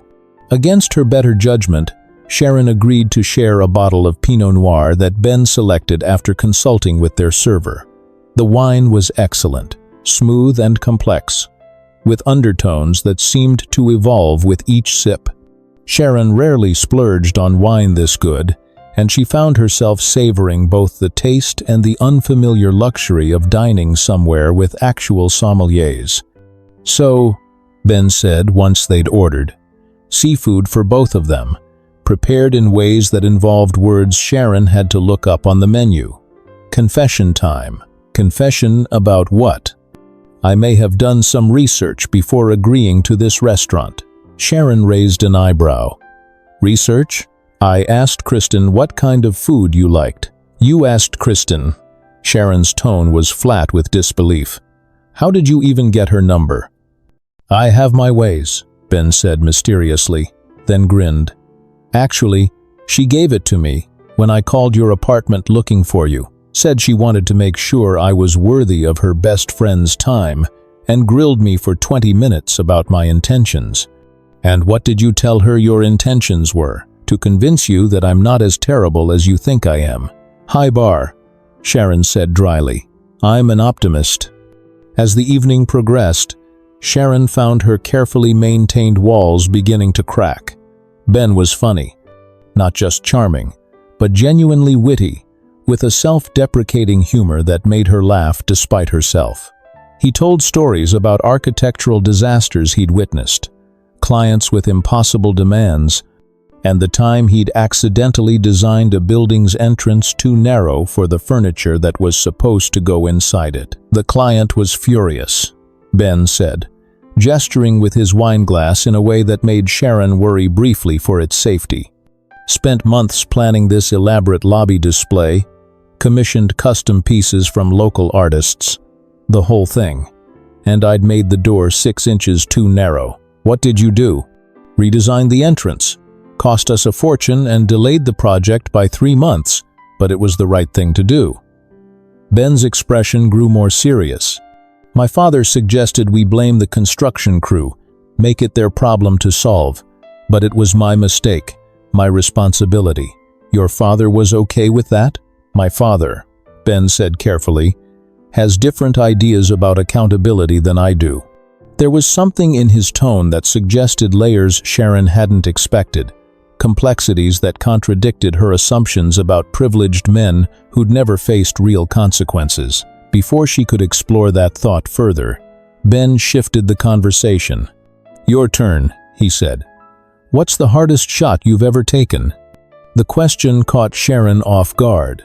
Against her better judgment, Sharon agreed to share a bottle of Pinot Noir that Ben selected after consulting with their server. The wine was excellent, smooth and complex, with undertones that seemed to evolve with each sip. Sharon rarely splurged on wine this good, and she found herself savoring both the taste and the unfamiliar luxury of dining somewhere with actual sommeliers. "So," Ben said once they'd ordered, "seafood for both of them, prepared in ways that involved words Sharon had to look up on the menu. Confession time. Confession about what? I may have done some research before agreeing to this restaurant." Sharon raised an eyebrow. "Research? I asked Kristen what kind of food you liked." "You asked Kristen." Sharon's tone was flat with disbelief. "How did you even get her number?" "I have my ways," Ben said mysteriously, then grinned. "Actually, she gave it to me when I called your apartment looking for you. Said she wanted to make sure I was worthy of her best friend's time, and grilled me for 20 minutes about my intentions." "And what did you tell her your intentions were?" "To convince you that I'm not as terrible as you think I am." "High bar," Sharon said dryly. "I'm an optimist." As the evening progressed, Sharon found her carefully maintained walls beginning to crack. Ben was funny. Not just charming, but genuinely witty, with a self-deprecating humor that made her laugh despite herself. He told stories about architectural disasters he'd witnessed, clients with impossible demands, and the time he'd accidentally designed a building's entrance too narrow for the furniture that was supposed to go inside it. "The client was furious," Ben said, gesturing with his wine glass in a way that made Sharon worry briefly for its safety. "Spent months planning this elaborate lobby display, commissioned custom pieces from local artists, the whole thing. And I'd made the door 6 inches too narrow. What did you do?" "Redesigned the entrance. Cost us a fortune and delayed the project by 3 months, but it was the right thing to do." Ben's expression grew more serious. "My father suggested we blame the construction crew, make it their problem to solve, but it was my mistake, my responsibility." "Your father was okay with that?" "My father," Ben said carefully, "has different ideas about accountability than I do." There was something in his tone that suggested layers Sharon hadn't expected, complexities that contradicted her assumptions about privileged men who'd never faced real consequences. Before she could explore that thought further, Ben shifted the conversation. "Your turn," he said. "What's the hardest shot you've ever taken?" The question caught Sharon off guard.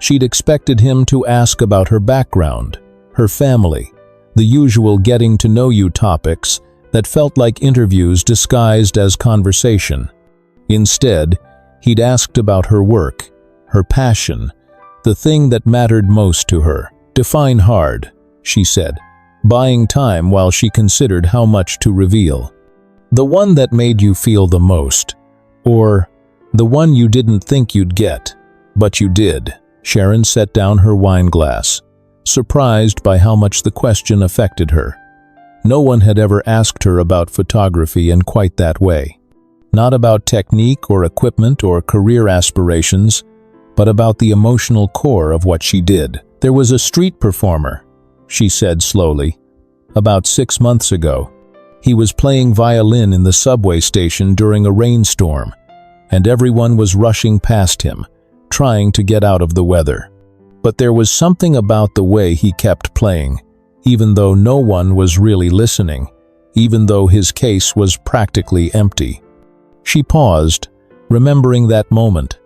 She'd expected him to ask about her background, her family, the usual getting-to-know-you topics that felt like interviews disguised as conversation. Instead, he'd asked about her work, her passion, the thing that mattered most to her. "Define hard," she said, buying time while she considered how much to reveal. "The one that made you feel the most, or the one you didn't think you'd get, but you did." Sharon set down her wine glass, surprised by how much the question affected her. No one had ever asked her about photography in quite that way. Not about technique or equipment or career aspirations, but about the emotional core of what she did. "There was a street performer," she said slowly, "about 6 months ago. He was playing violin in the subway station during a rainstorm, and everyone was rushing past him, trying to get out of the weather. But there was something about the way he kept playing, even though no one was really listening, even though his case was practically empty." She paused, remembering that moment,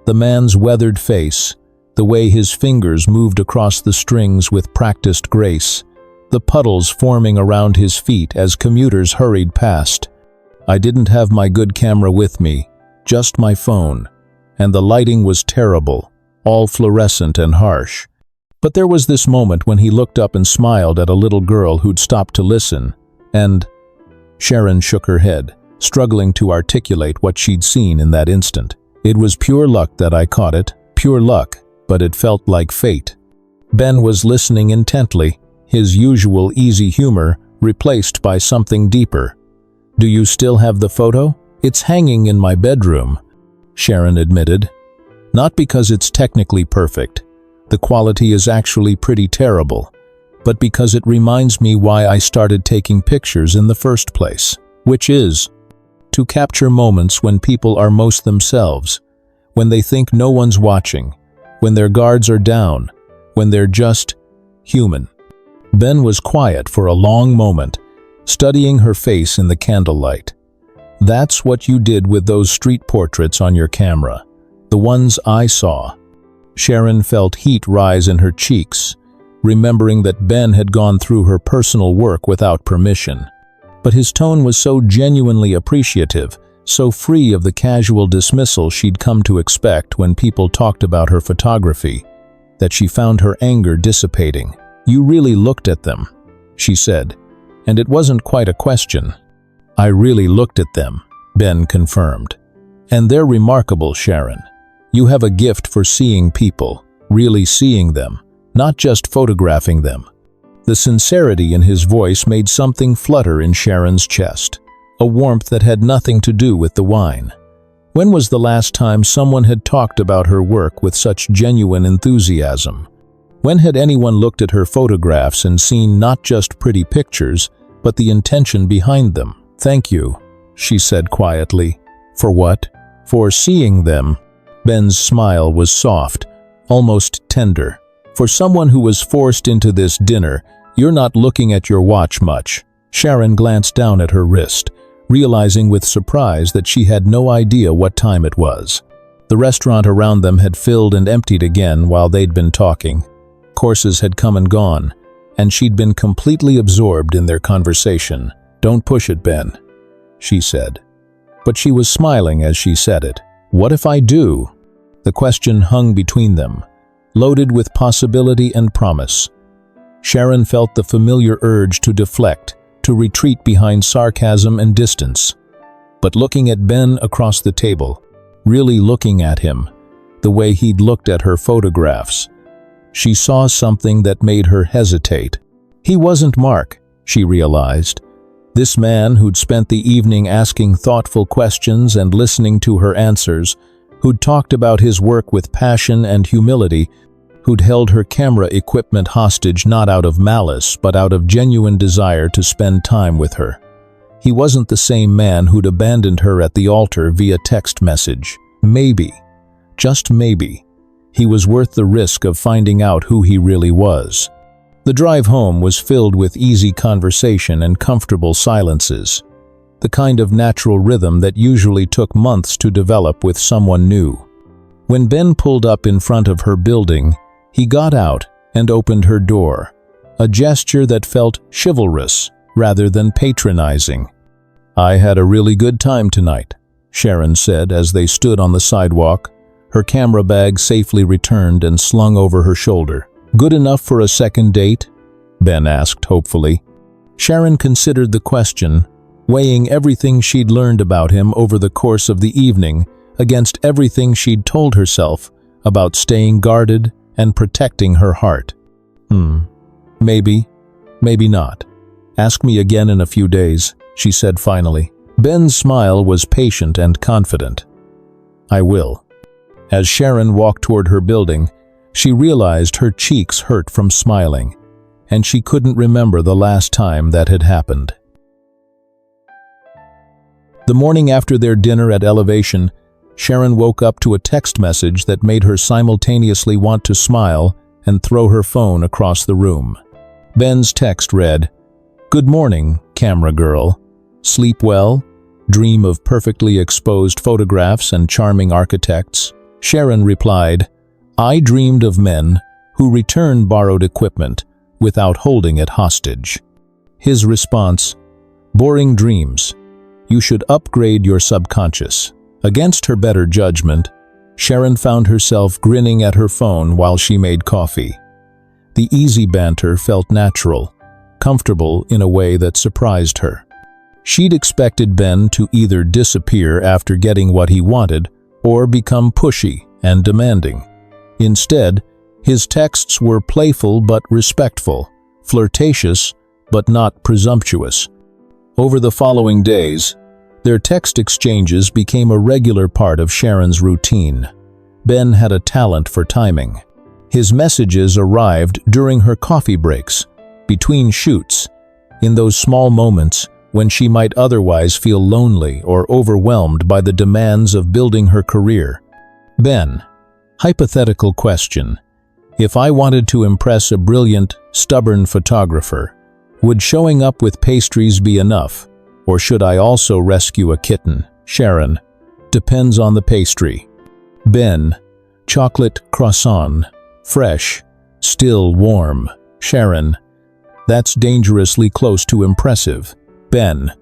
the man's weathered face, the way his fingers moved across the strings with practiced grace, the puddles forming around his feet as commuters hurried past. "I didn't have my good camera with me, just my phone, and the lighting was terrible, all fluorescent and harsh. But there was this moment when he looked up and smiled at a little girl who'd stopped to listen, and—" Sharon shook her head, struggling to articulate what she'd seen in that instant. "It was pure luck that I caught it, pure luck, but it felt like fate." Ben was listening intently, his usual easy humor replaced by something deeper. "Do you still have the photo?" "It's hanging in my bedroom," Sharon admitted. "Not because it's technically perfect. The quality is actually pretty terrible. but because it reminds me why I started taking pictures in the first place, which is to capture moments when people are most themselves, when they think no one's watching, when their guards are down, when they're just human. Ben was quiet for a long moment, studying her face in the candlelight. That's what you did with those street portraits on your camera, the ones I saw. Sharon felt heat rise in her cheeks, remembering that Ben had gone through her personal work without permission. But his tone was so genuinely appreciative, so free of the casual dismissal she'd come to expect when people talked about her photography, that she found her anger dissipating. "You really looked at them," she said, and it wasn't quite a question. "I really looked at them," Ben confirmed. "And they're remarkable, Sharon. You have a gift for seeing people, really seeing them, not just photographing them." The sincerity in his voice made something flutter in Sharon's chest, a warmth that had nothing to do with the wine. When was the last time someone had talked about her work with such genuine enthusiasm? When had anyone looked at her photographs and seen not just pretty pictures, but the intention behind them? "Thank you," she said quietly. "For what?" "For seeing them." Ben's smile was soft, almost tender. "For someone who was forced into this dinner, you're not looking at your watch much." Sharon glanced down at her wrist, realizing with surprise that she had no idea what time it was. The restaurant around them had filled and emptied again while they'd been talking. Courses had come and gone, and she'd been completely absorbed in their conversation. "Don't push it, Ben," she said. But she was smiling as she said it. "What if I do?" The question hung between them, loaded with possibility and promise. Sharon felt the familiar urge to deflect, to retreat behind sarcasm and distance. But looking at Ben across the table, really looking at him, the way he'd looked at her photographs, she saw something that made her hesitate. He wasn't Mark, she realized. This man who'd spent the evening asking thoughtful questions and listening to her answers, who'd talked about his work with passion and humility, who'd held her camera equipment hostage not out of malice but out of genuine desire to spend time with her. He wasn't the same man who'd abandoned her at the altar via text message. Maybe, just maybe, he was worth the risk of finding out who he really was. The drive home was filled with easy conversation and comfortable silences, the kind of natural rhythm that usually took months to develop with someone new. When Ben pulled up in front of her building, he got out and opened her door, a gesture that felt chivalrous rather than patronizing. "I had a really good time tonight," Sharon said as they stood on the sidewalk, her camera bag safely returned and slung over her shoulder. "Good enough for a second date?" Ben asked hopefully. Sharon considered the question, weighing everything she'd learned about him over the course of the evening against everything she'd told herself about staying guarded and protecting her heart. Maybe, maybe not. "Ask me again in a few days," she said finally. Ben's smile was patient and confident. "I will." As Sharon walked toward her building, she realized her cheeks hurt from smiling, and she couldn't remember the last time that had happened. The morning after their dinner at Elevation, Sharon woke up to a text message that made her simultaneously want to smile and throw her phone across the room. Ben's text read, "Good morning, camera girl. Sleep well? Dream of perfectly exposed photographs and charming architects?" Sharon replied, "I dreamed of men who return borrowed equipment without holding it hostage." His response, "Boring dreams. You should upgrade your subconscious." Against her better judgment, Sharon found herself grinning at her phone while she made coffee. The easy banter felt natural, comfortable in a way that surprised her. She'd expected Ben to either disappear after getting what he wanted or become pushy and demanding. Instead, his texts were playful but respectful, flirtatious but not presumptuous. Over the following days, their text exchanges became a regular part of Sharon's routine. Ben had a talent for timing. His messages arrived during her coffee breaks, between shoots, in those small moments when she might otherwise feel lonely or overwhelmed by the demands of building her career. Ben, hypothetical question. If I wanted to impress a brilliant, stubborn photographer, would showing up with pastries be enough, or should I also rescue a kitten? Sharon, depends on the pastry. Ben, chocolate croissant, fresh, still warm. Sharon, that's dangerously close to impressive. Ben,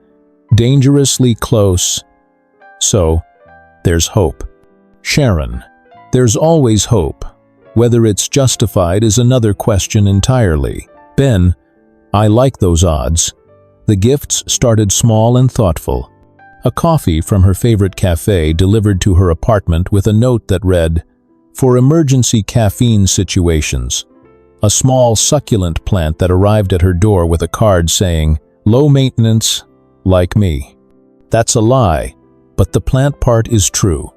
dangerously close. So, there's hope. Sharon, there's always hope. Whether it's justified is another question entirely. Ben, I like those odds. The gifts started small and thoughtful. A coffee from her favorite cafe delivered to her apartment with a note that read, "For emergency caffeine situations." A small succulent plant that arrived at her door with a card saying, "Low maintenance, like me." That's a lie, but the plant part is true.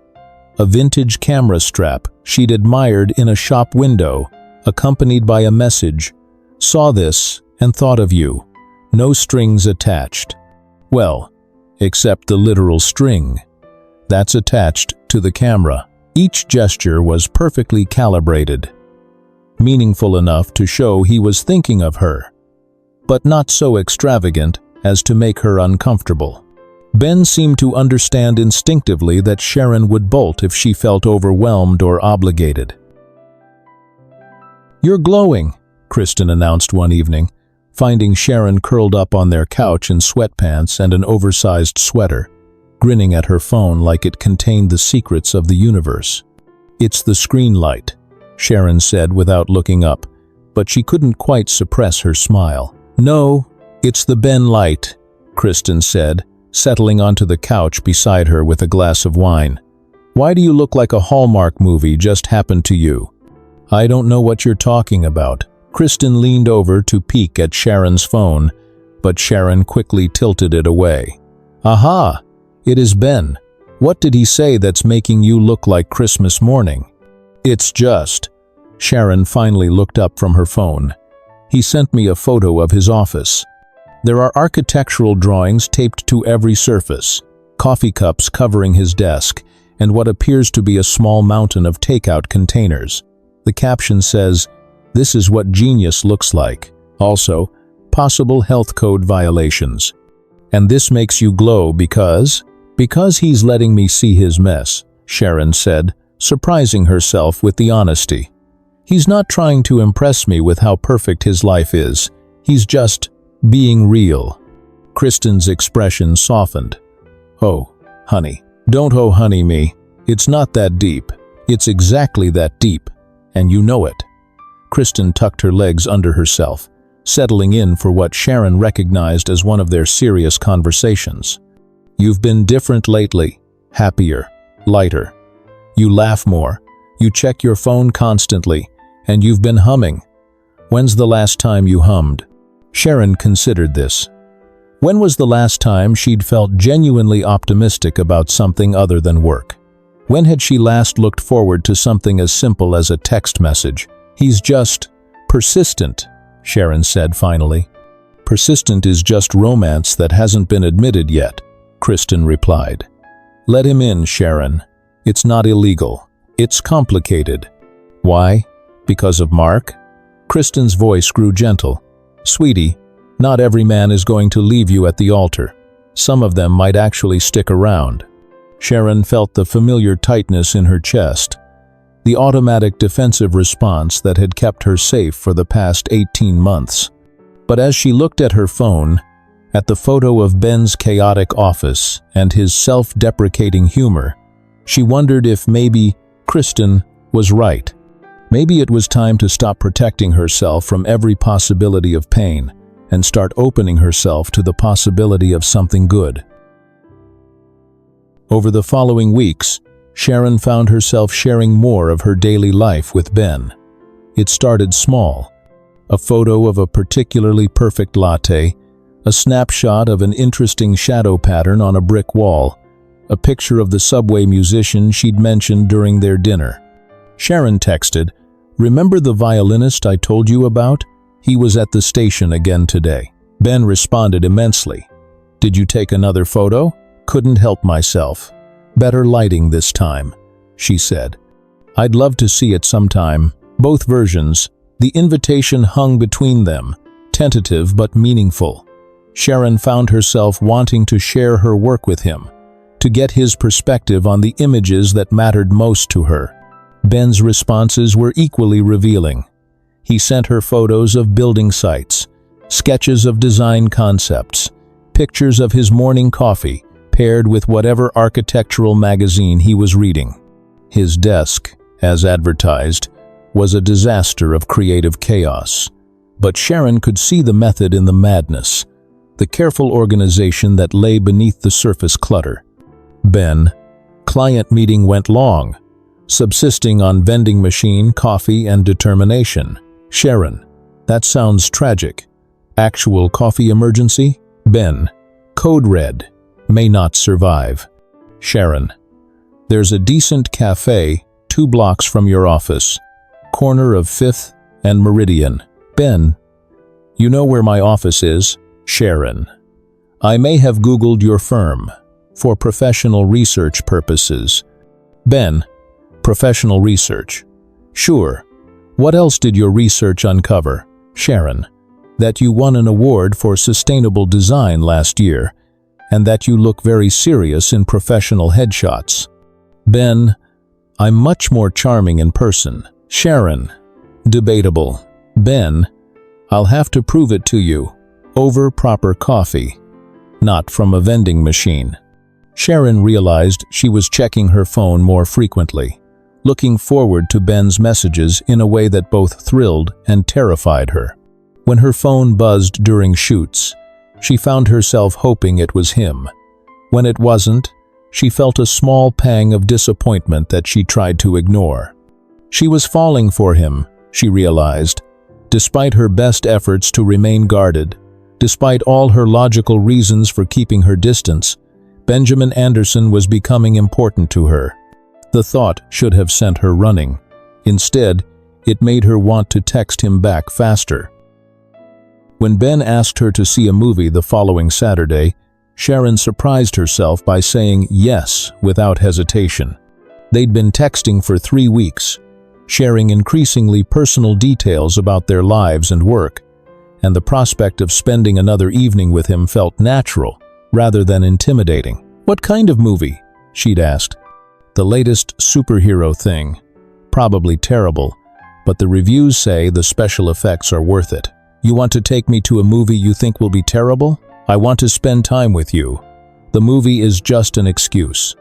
A vintage camera strap she'd admired in a shop window, accompanied by a message, "Saw this and thought of you. No strings attached." Well, except the literal string. That's attached to the camera. Each gesture was perfectly calibrated, meaningful enough to show he was thinking of her, but not so extravagant as to make her uncomfortable. Ben seemed to understand instinctively that Sharon would bolt if she felt overwhelmed or obligated. "You're glowing," Kristen announced one evening, finding Sharon curled up on their couch in sweatpants and an oversized sweater, grinning at her phone like it contained the secrets of the universe. "It's the screen light," Sharon said without looking up, but she couldn't quite suppress her smile. "No, it's the Ben light," Kristen said, settling onto the couch beside her with a glass of wine. "Why do you look like a Hallmark movie just happened to you?" "I don't know what you're talking about." Kristen leaned over to peek at Sharon's phone, but Sharon quickly tilted it away. "Aha! It is Ben. What did he say that's making you look like Christmas morning?" "It's just..." Sharon finally looked up from her phone. "He sent me a photo of his office. There are architectural drawings taped to every surface, coffee cups covering his desk, and what appears to be a small mountain of takeout containers. The caption says, 'This is what genius looks like.' Also, possible health code violations. And this makes you glow because he's letting me see his mess," Sharon said, surprising herself with the honesty. "He's not trying to impress me with how perfect his life is. He's just being real." Kristen's expression softened. "Oh, honey. Don't oh honey me. It's not that deep. It's exactly that deep. And you know it." Kristen tucked her legs under herself, settling in for what Sharon recognized as one of their serious conversations. "You've been different lately. Happier. Lighter. You laugh more. You check your phone constantly. And you've been humming. When's the last time you hummed?" Sharon considered this. When was the last time she'd felt genuinely optimistic about something other than work? When had she last looked forward to something as simple as a text message? "He's just persistent," Sharon said finally. "Persistent is just romance that hasn't been admitted yet," Kristen replied. "Let him in, Sharon. It's not illegal. It's complicated." "Why? Because of Mark?" Kristen's voice grew gentle. "Sweetie, not every man is going to leave you at the altar. Some of them might actually stick around." Sharon felt the familiar tightness in her chest, the automatic defensive response that had kept her safe for the past 18 months. But as she looked at her phone, at the photo of Ben's chaotic office and his self-deprecating humor, she wondered if maybe Kristen was right. Maybe it was time to stop protecting herself from every possibility of pain and start opening herself to the possibility of something good. Over the following weeks, Sharon found herself sharing more of her daily life with Ben. It started small. A photo of a particularly perfect latte, a snapshot of an interesting shadow pattern on a brick wall, a picture of the subway musician she'd mentioned during their dinner. Sharon texted, "Remember the violinist I told you about? He was at the station again today. Ben responded immensely. Did you take another photo? Couldn't help myself. Better lighting this time, she said. I'd love to see it sometime. Both versions. The invitation hung between them, tentative but meaningful. Sharon found herself wanting to share her work with him, to get his perspective on the images that mattered most to her. Ben's responses were equally revealing. He sent her photos of building sites, sketches of design concepts, pictures of his morning coffee, paired with whatever architectural magazine he was reading. His desk, as advertised, was a disaster of creative chaos. But Sharon could see the method in the madness, the careful organization that lay beneath the surface clutter. Ben, client meeting went long, subsisting on vending machine, coffee, and determination. Sharon, that sounds tragic. Actual coffee emergency? Ben, code red, may not survive. Sharon, there's a decent cafe 2 blocks from your office, corner of 5th and Meridian. Ben, you know where my office is? Sharon, I may have Googled your firm for professional research purposes. Ben, professional research. Sure. What else did your research uncover? Sharon, that you won an award for sustainable design last year, and that you look very serious in professional headshots. Ben, I'm much more charming in person. Sharon, debatable. Ben, I'll have to prove it to you. Over proper coffee, not from a vending machine. Sharon realized she was checking her phone more frequently, looking forward to Ben's messages in a way that both thrilled and terrified her. When her phone buzzed during shoots, she found herself hoping it was him. When it wasn't, she felt a small pang of disappointment that she tried to ignore. She was falling for him, she realized. Despite her best efforts to remain guarded, despite all her logical reasons for keeping her distance, Benjamin Anderson was becoming important to her. The thought should have sent her running. Instead, it made her want to text him back faster. When Ben asked her to see a movie the following Saturday, Sharon surprised herself by saying yes without hesitation. They'd been texting for 3 weeks, sharing increasingly personal details about their lives and work, and the prospect of spending another evening with him felt natural rather than intimidating. What kind of movie? She'd asked. The latest superhero thing. Probably terrible, but the reviews say the special effects are worth it. You want to take me to a movie you think will be terrible? I want to spend time with you. The movie is just an excuse.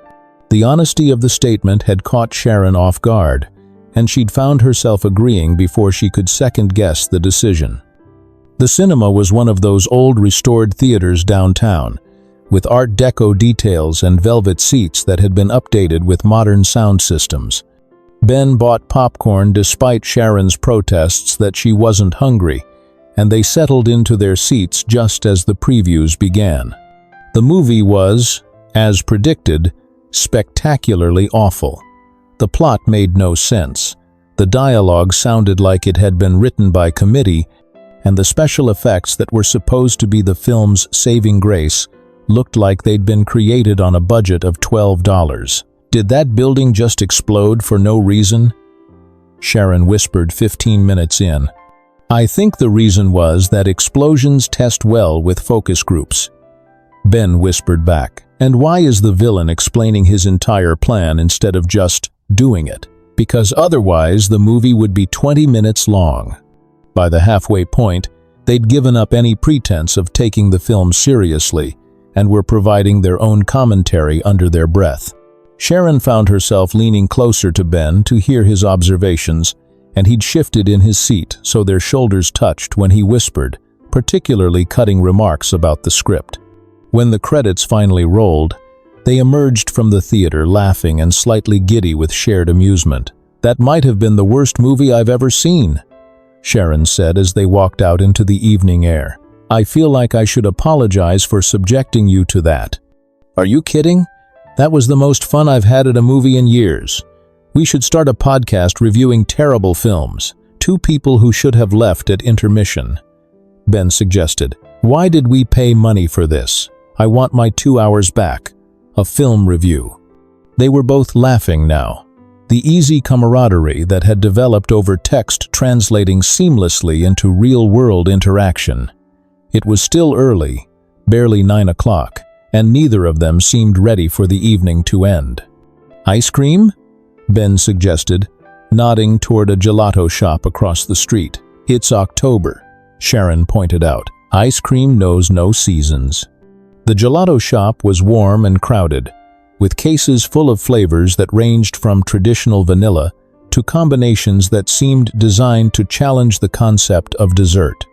The honesty of the statement had caught Sharon off guard, and she'd found herself agreeing before she could second-guess the decision. The cinema was one of those old restored theaters downtown, with Art Deco details and velvet seats that had been updated with modern sound systems. Ben bought popcorn despite Sharon's protests that she wasn't hungry, and they settled into their seats just as the previews began. The movie was, as predicted, spectacularly awful. The plot made no sense. The dialogue sounded like it had been written by committee, and the special effects that were supposed to be the film's saving grace looked like they'd been created on a budget of $12. Did that building just explode for no reason? Sharon whispered 15 minutes in. I think the reason was that explosions test well with focus groups. Ben whispered back. And why is the villain explaining his entire plan instead of just doing it? Because otherwise the movie would be 20 minutes long. By the halfway point, they'd given up any pretense of taking the film seriously and were providing their own commentary under their breath. Sharon found herself leaning closer to Ben to hear his observations, and he'd shifted in his seat so their shoulders touched when he whispered, particularly cutting remarks about the script. When the credits finally rolled, they emerged from the theater laughing and slightly giddy with shared amusement. That might have been the worst movie I've ever seen, Sharon said as they walked out into the evening air. I feel like I should apologize for subjecting you to that. Are you kidding? That was the most fun I've had at a movie in years. We should start a podcast reviewing terrible films. two people who should have left at intermission. Ben suggested, "Why did we pay money for this? I want my 2 hours back." A film review. They were both laughing now. The easy camaraderie that had developed over text translating seamlessly into real-world interaction. It was still early, barely 9 o'clock, and neither of them seemed ready for the evening to end. "Ice cream?" Ben suggested, nodding toward a gelato shop across the street. "It's October," Sharon pointed out. "Ice cream knows no seasons." The gelato shop was warm and crowded, with cases full of flavors that ranged from traditional vanilla to combinations that seemed designed to challenge the concept of dessert.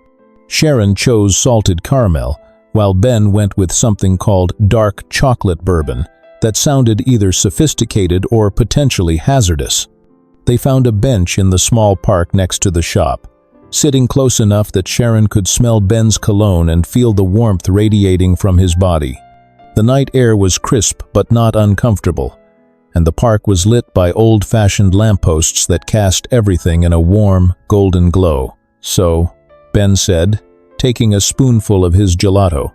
Sharon chose salted caramel, while Ben went with something called dark chocolate bourbon that sounded either sophisticated or potentially hazardous. They found a bench in the small park next to the shop, sitting close enough that Sharon could smell Ben's cologne and feel the warmth radiating from his body. The night air was crisp but not uncomfortable, and the park was lit by old-fashioned lampposts that cast everything in a warm, golden glow. "So," Ben said, taking a spoonful of his gelato,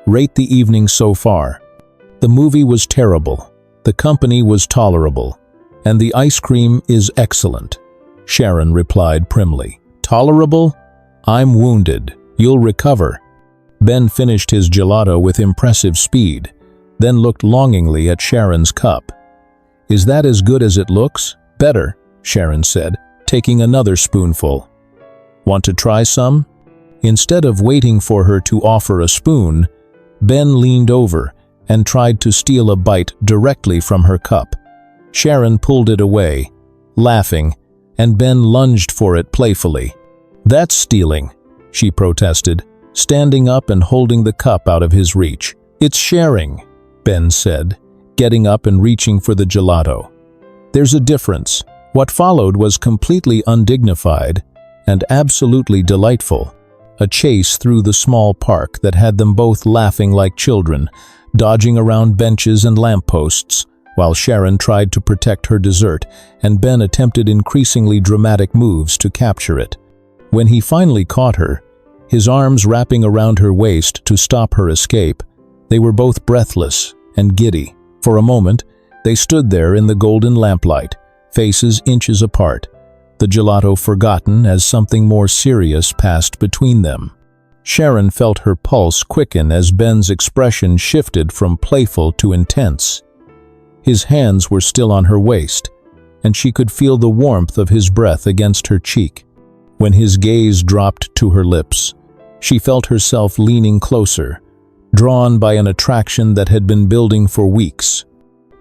"rate the evening so far." "The movie was terrible, the company was tolerable, and the ice cream is excellent," Sharon replied primly. "Tolerable? I'm wounded. You'll recover." Ben finished his gelato with impressive speed, then looked longingly at Sharon's cup. "Is that as good as it looks?" "Better," Sharon said, taking another spoonful. "Want to try some?" Instead of waiting for her to offer a spoon, Ben leaned over and tried to steal a bite directly from her cup. Sharon pulled it away, laughing, and Ben lunged for it playfully. "That's stealing," she protested, standing up and holding the cup out of his reach. "It's sharing," Ben said, getting up and reaching for the gelato. "There's a difference." What followed was completely undignified and absolutely delightful. A chase through the small park that had them both laughing like children, dodging around benches and lampposts, while Sharon tried to protect her dessert and Ben attempted increasingly dramatic moves to capture it. When he finally caught her, his arms wrapping around her waist to stop her escape, they were both breathless and giddy. For a moment, they stood there in the golden lamplight, faces inches apart, the gelato forgotten as something more serious passed between them. Sharon felt her pulse quicken as Ben's expression shifted from playful to intense. His hands were still on her waist, and she could feel the warmth of his breath against her cheek. When his gaze dropped to her lips, she felt herself leaning closer, drawn by an attraction that had been building for weeks.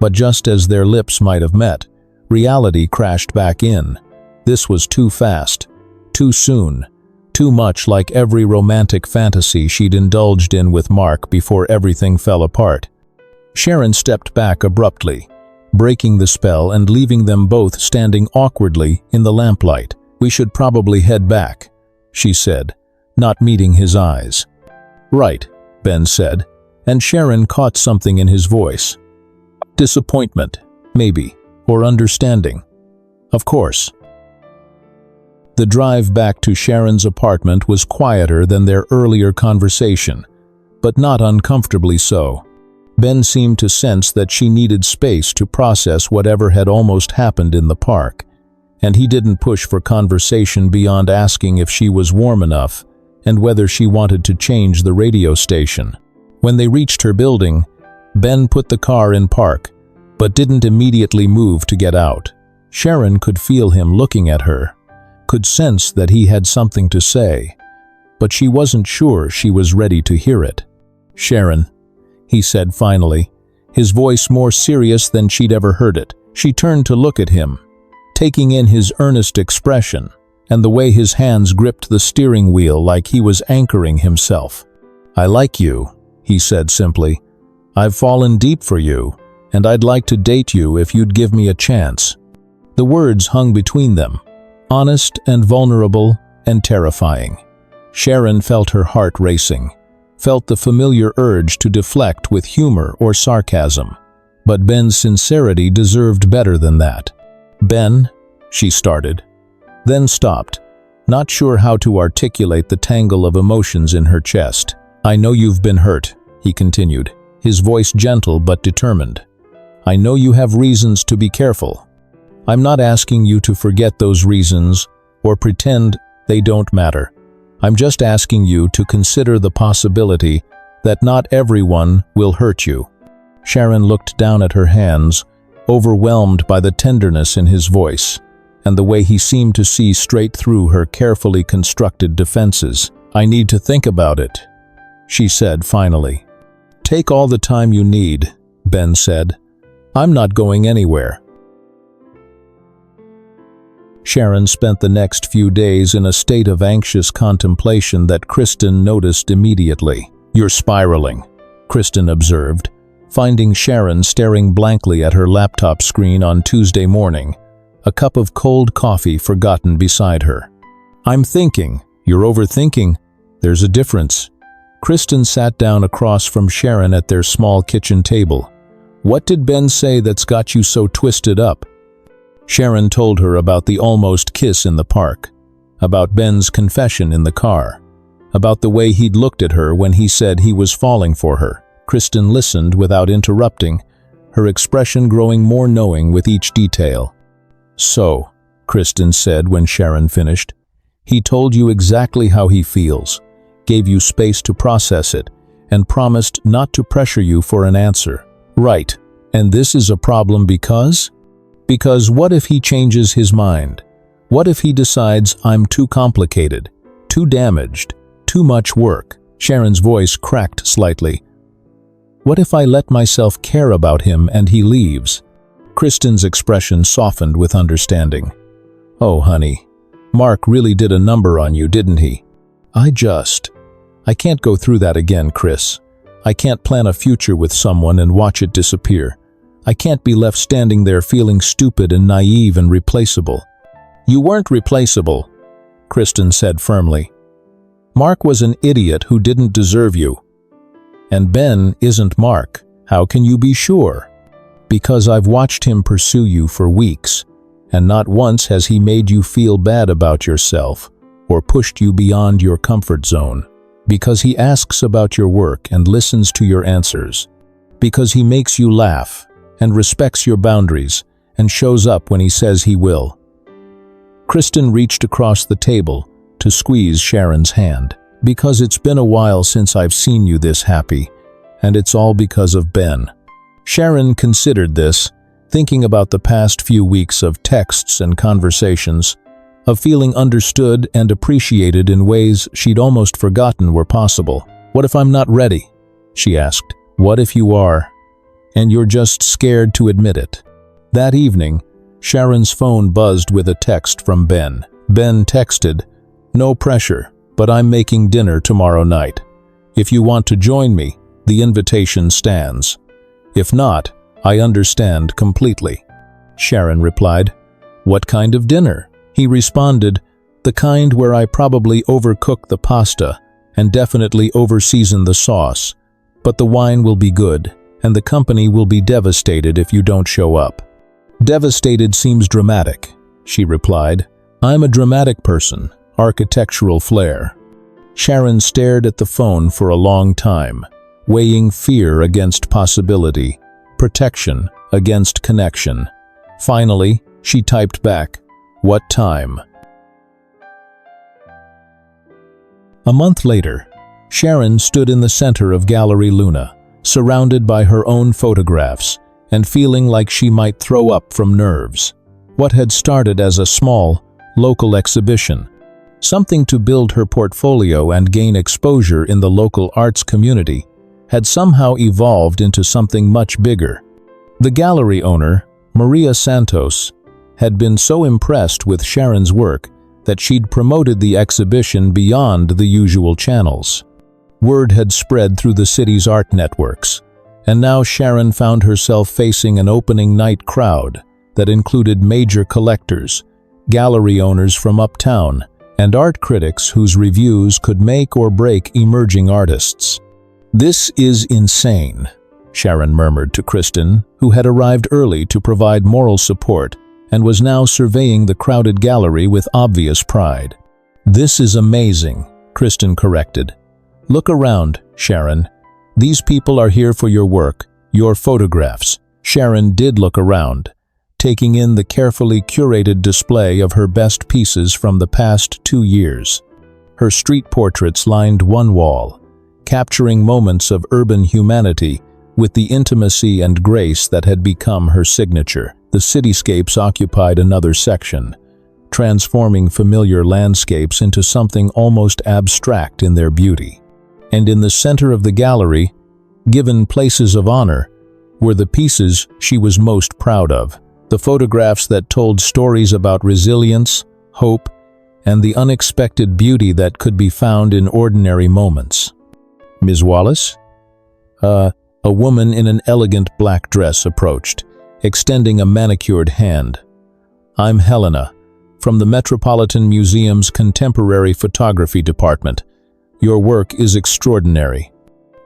But just as their lips might have met, reality crashed back in. This was too fast, too soon, too much like every romantic fantasy she'd indulged in with Mark before everything fell apart. Sharon stepped back abruptly, breaking the spell and leaving them both standing awkwardly in the lamplight. "We should probably head back," she said, not meeting his eyes. "Right," Ben said, and Sharon caught something in his voice. Disappointment, maybe, or understanding. Of course. The drive back to Sharon's apartment was quieter than their earlier conversation, but not uncomfortably so. Ben seemed to sense that she needed space to process whatever had almost happened in the park, and he didn't push for conversation beyond asking if she was warm enough and whether she wanted to change the radio station. When they reached her building, Ben put the car in park, but didn't immediately move to get out. Sharon could feel him looking at her, could sense that he had something to say, but she wasn't sure she was ready to hear it. "Sharon," he said finally, his voice more serious than she'd ever heard it. She turned to look at him, taking in his earnest expression and the way his hands gripped the steering wheel like he was anchoring himself. "I like you," he said simply. "I've fallen deep for you, and I'd like to date you if you'd give me a chance." The words hung between them, honest and vulnerable and terrifying. Sharon felt her heart racing, felt the familiar urge to deflect with humor or sarcasm. But Ben's sincerity deserved better than that. "Ben," she started, then stopped, not sure how to articulate the tangle of emotions in her chest. "I know you've been hurt," he continued, his voice gentle but determined. "I know you have reasons to be careful. I'm not asking you to forget those reasons or pretend they don't matter. I'm just asking you to consider the possibility that not everyone will hurt you." Sharon looked down at her hands, overwhelmed by the tenderness in his voice, and the way he seemed to see straight through her carefully constructed defenses. "I need to think about it," she said finally. "Take all the time you need," Ben said. "I'm not going anywhere." Sharon spent the next few days in a state of anxious contemplation that Kristen noticed immediately. "You're spiraling," Kristen observed, finding Sharon staring blankly at her laptop screen on Tuesday morning, a cup of cold coffee forgotten beside her. "I'm thinking. You're overthinking. There's a difference." Kristen sat down across from Sharon at their small kitchen table. "What did Ben say that's got you so twisted up?" Sharon told her about the almost kiss in the park, about Ben's confession in the car, about the way he'd looked at her when he said he was falling for her. Kristen listened without interrupting, her expression growing more knowing with each detail. "So," Kristen said when Sharon finished, "he told you exactly how he feels, gave you space to process it, and promised not to pressure you for an answer. Right, and this is a problem because? Because what if he changes his mind? What if he decides I'm too complicated, too damaged, too much work?" Sharon's voice cracked slightly. "What if I let myself care about him and he leaves?" Kristen's expression softened with understanding. "Oh, honey, Mark really did a number on you, didn't he? I can't go through that again, Chris. I can't plan a future with someone and watch it disappear. I can't be left standing there feeling stupid and naive and replaceable." "You weren't replaceable," Kristen said firmly. "Mark was an idiot who didn't deserve you. And Ben isn't Mark. How can you be sure?" "Because I've watched him pursue you for weeks, and not once has he made you feel bad about yourself or pushed you beyond your comfort zone. Because he asks about your work and listens to your answers. Because he makes you laugh and respects your boundaries and shows up when he says he will." Kristen reached across the table to squeeze Sharon's hand. "Because it's been a while since I've seen you this happy, and it's all because of Ben." Sharon considered this, thinking about the past few weeks of texts and conversations, of feeling understood and appreciated in ways she'd almost forgotten were possible. "What if I'm not ready?" she asked. "What if you are, and you're just scared to admit it?" That evening, Sharon's phone buzzed with a text from Ben. Ben texted, "No pressure, but I'm making dinner tomorrow night. If you want to join me, the invitation stands. If not, I understand completely." Sharon replied, "What kind of dinner?" He responded, "The kind where I probably overcook the pasta and definitely overseason the sauce, but the wine will be good, and the company will be devastated if you don't show up." "Devastated seems dramatic," she replied. "I'm a dramatic person, architectural flair." Sharon stared at the phone for a long time, weighing fear against possibility, protection against connection. Finally, she typed back, "What time?" A month later, Sharon stood in the center of Gallery Luna, surrounded by her own photographs, and feeling like she might throw up from nerves. What had started as a small, local exhibition, something to build her portfolio and gain exposure in the local arts community, had somehow evolved into something much bigger. The gallery owner, Maria Santos, had been so impressed with Sharon's work that she'd promoted the exhibition beyond the usual channels. Word had spread through the city's art networks, and now Sharon found herself facing an opening night crowd that included major collectors, gallery owners from uptown, and art critics whose reviews could make or break emerging artists. "This is insane," Sharon murmured to Kristen, who had arrived early to provide moral support and was now surveying the crowded gallery with obvious pride. "This is amazing," Kristen corrected. "Look around, Sharon. These people are here for your work, your photographs." Sharon did look around, taking in the carefully curated display of her best pieces from the past 2 years. Her street portraits lined one wall, capturing moments of urban humanity with the intimacy and grace that had become her signature. The cityscapes occupied another section, transforming familiar landscapes into something almost abstract in their beauty. And in the center of the gallery, given places of honor, were the pieces she was most proud of, the photographs that told stories about resilience, hope, and the unexpected beauty that could be found in ordinary moments. "Ms. Wallace?" A woman in an elegant black dress approached, extending a manicured hand. "I'm Helena, from the Metropolitan Museum's Contemporary Photography Department. Your work is extraordinary."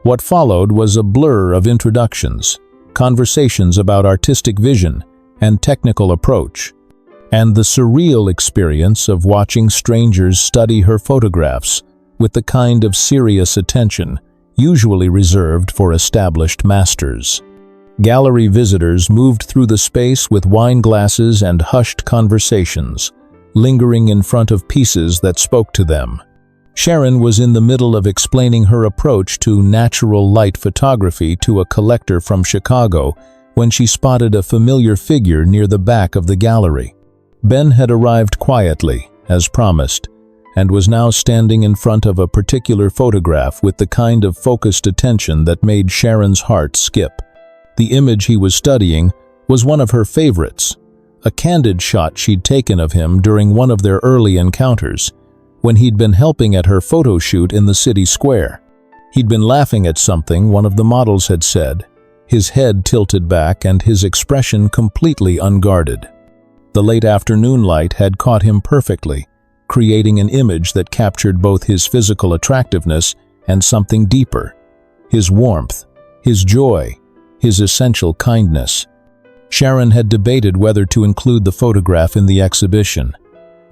What followed was a blur of introductions, conversations about artistic vision and technical approach, and the surreal experience of watching strangers study her photographs with the kind of serious attention usually reserved for established masters. Gallery visitors moved through the space with wine glasses and hushed conversations, lingering in front of pieces that spoke to them. Sharon was in the middle of explaining her approach to natural light photography to a collector from Chicago when she spotted a familiar figure near the back of the gallery. Ben had arrived quietly, as promised, and was now standing in front of a particular photograph with the kind of focused attention that made Sharon's heart skip. The image he was studying was one of her favorites, a candid shot she'd taken of him during one of their early encounters, when he'd been helping at her photo shoot in the city square. He'd been laughing at something one of the models had said, his head tilted back and his expression completely unguarded. The late afternoon light had caught him perfectly, creating an image that captured both his physical attractiveness and something deeper, his warmth, his joy, his essential kindness. Sharon had debated whether to include the photograph in the exhibition.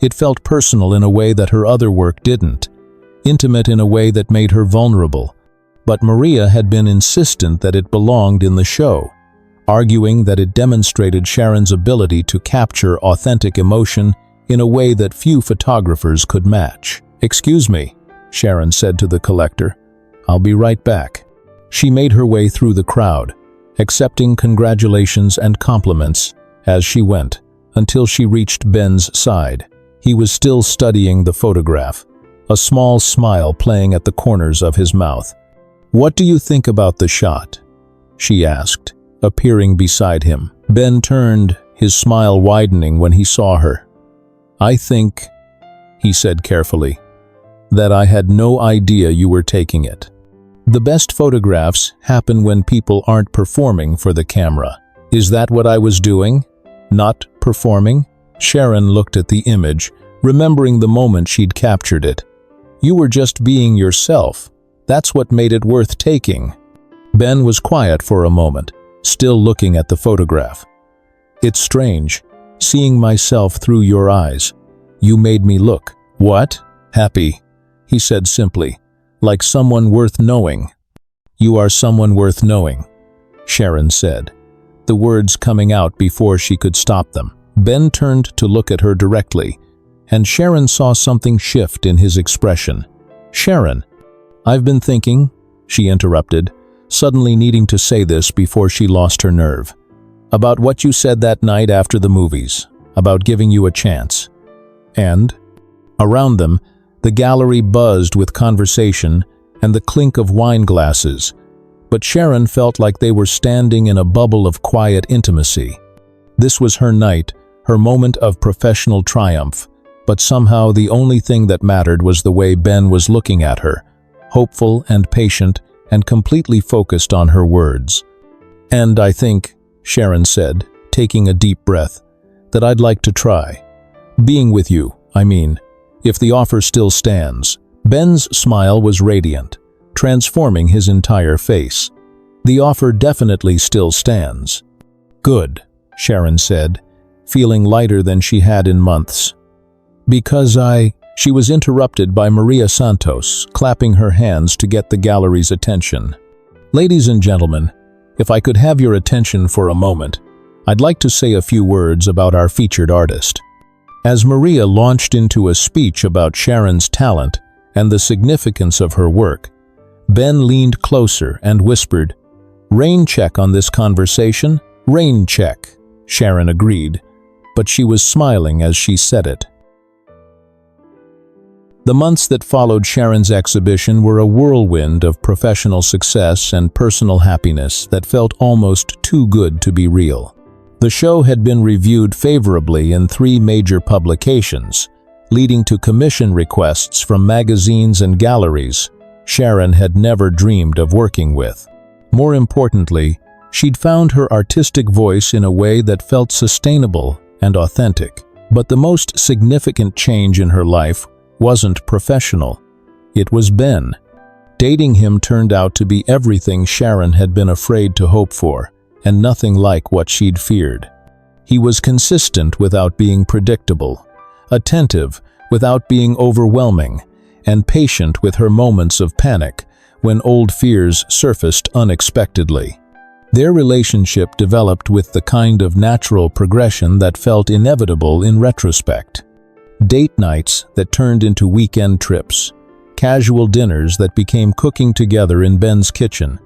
It felt personal in a way that her other work didn't, intimate in a way that made her vulnerable. But Maria had been insistent that it belonged in the show, arguing that it demonstrated Sharon's ability to capture authentic emotion in a way that few photographers could match. "Excuse me," Sharon said to the collector. "I'll be right back." She made her way through the crowd, accepting congratulations and compliments as she went, until she reached Ben's side. He was still studying the photograph, a small smile playing at the corners of his mouth. "What do you think about the shot?" she asked, appearing beside him. Ben turned, his smile widening when he saw her. "I think," he said carefully, "that I had no idea you were taking it. The best photographs happen when people aren't performing for the camera. Is that what I was doing? Not performing?" Sharon looked at the image, remembering the moment she'd captured it. "You were just being yourself. That's what made it worth taking." Ben was quiet for a moment, still looking at the photograph. "It's strange, seeing myself through your eyes. You made me look, what? Happy," he said simply, "like someone worth knowing." "You are someone worth knowing," Sharon said, the words coming out before she could stop them. Ben turned to look at her directly, and Sharon saw something shift in his expression. "Sharon, I've been thinking," she interrupted, suddenly needing to say this before she lost her nerve, "about what you said that night after the movies, about giving you a chance." And, around them, the gallery buzzed with conversation and the clink of wine glasses, but Sharon felt like they were standing in a bubble of quiet intimacy. This was her night, her moment of professional triumph, but somehow the only thing that mattered was the way Ben was looking at her, hopeful and patient and completely focused on her words. "And I think," Sharon said, taking a deep breath, "that I'd like to try. Being with you, I mean, if the offer still stands." Ben's smile was radiant, transforming his entire face. "The offer definitely still stands." "Good," Sharon said, feeling lighter than she had in months. "Because She was interrupted by Maria Santos, clapping her hands to get the gallery's attention. "Ladies and gentlemen, if I could have your attention for a moment, I'd like to say a few words about our featured artist." As Maria launched into a speech about Sharon's talent and the significance of her work, Ben leaned closer and whispered, "Rain check on this conversation? Rain check." Sharon agreed, but she was smiling as she said it. The months that followed Sharon's exhibition were a whirlwind of professional success and personal happiness that felt almost too good to be real. The show had been reviewed favorably in 3 major publications, leading to commission requests from magazines and galleries Sharon had never dreamed of working with. More importantly, she'd found her artistic voice in a way that felt sustainable and authentic. But the most significant change in her life wasn't professional. It was Ben. Dating him turned out to be everything Sharon had been afraid to hope for, and nothing like what she'd feared. He was consistent without being predictable, attentive without being overwhelming, and patient with her moments of panic when old fears surfaced unexpectedly. Their relationship developed with the kind of natural progression that felt inevitable in retrospect. Date nights that turned into weekend trips, casual dinners that became cooking together in Ben's kitchen,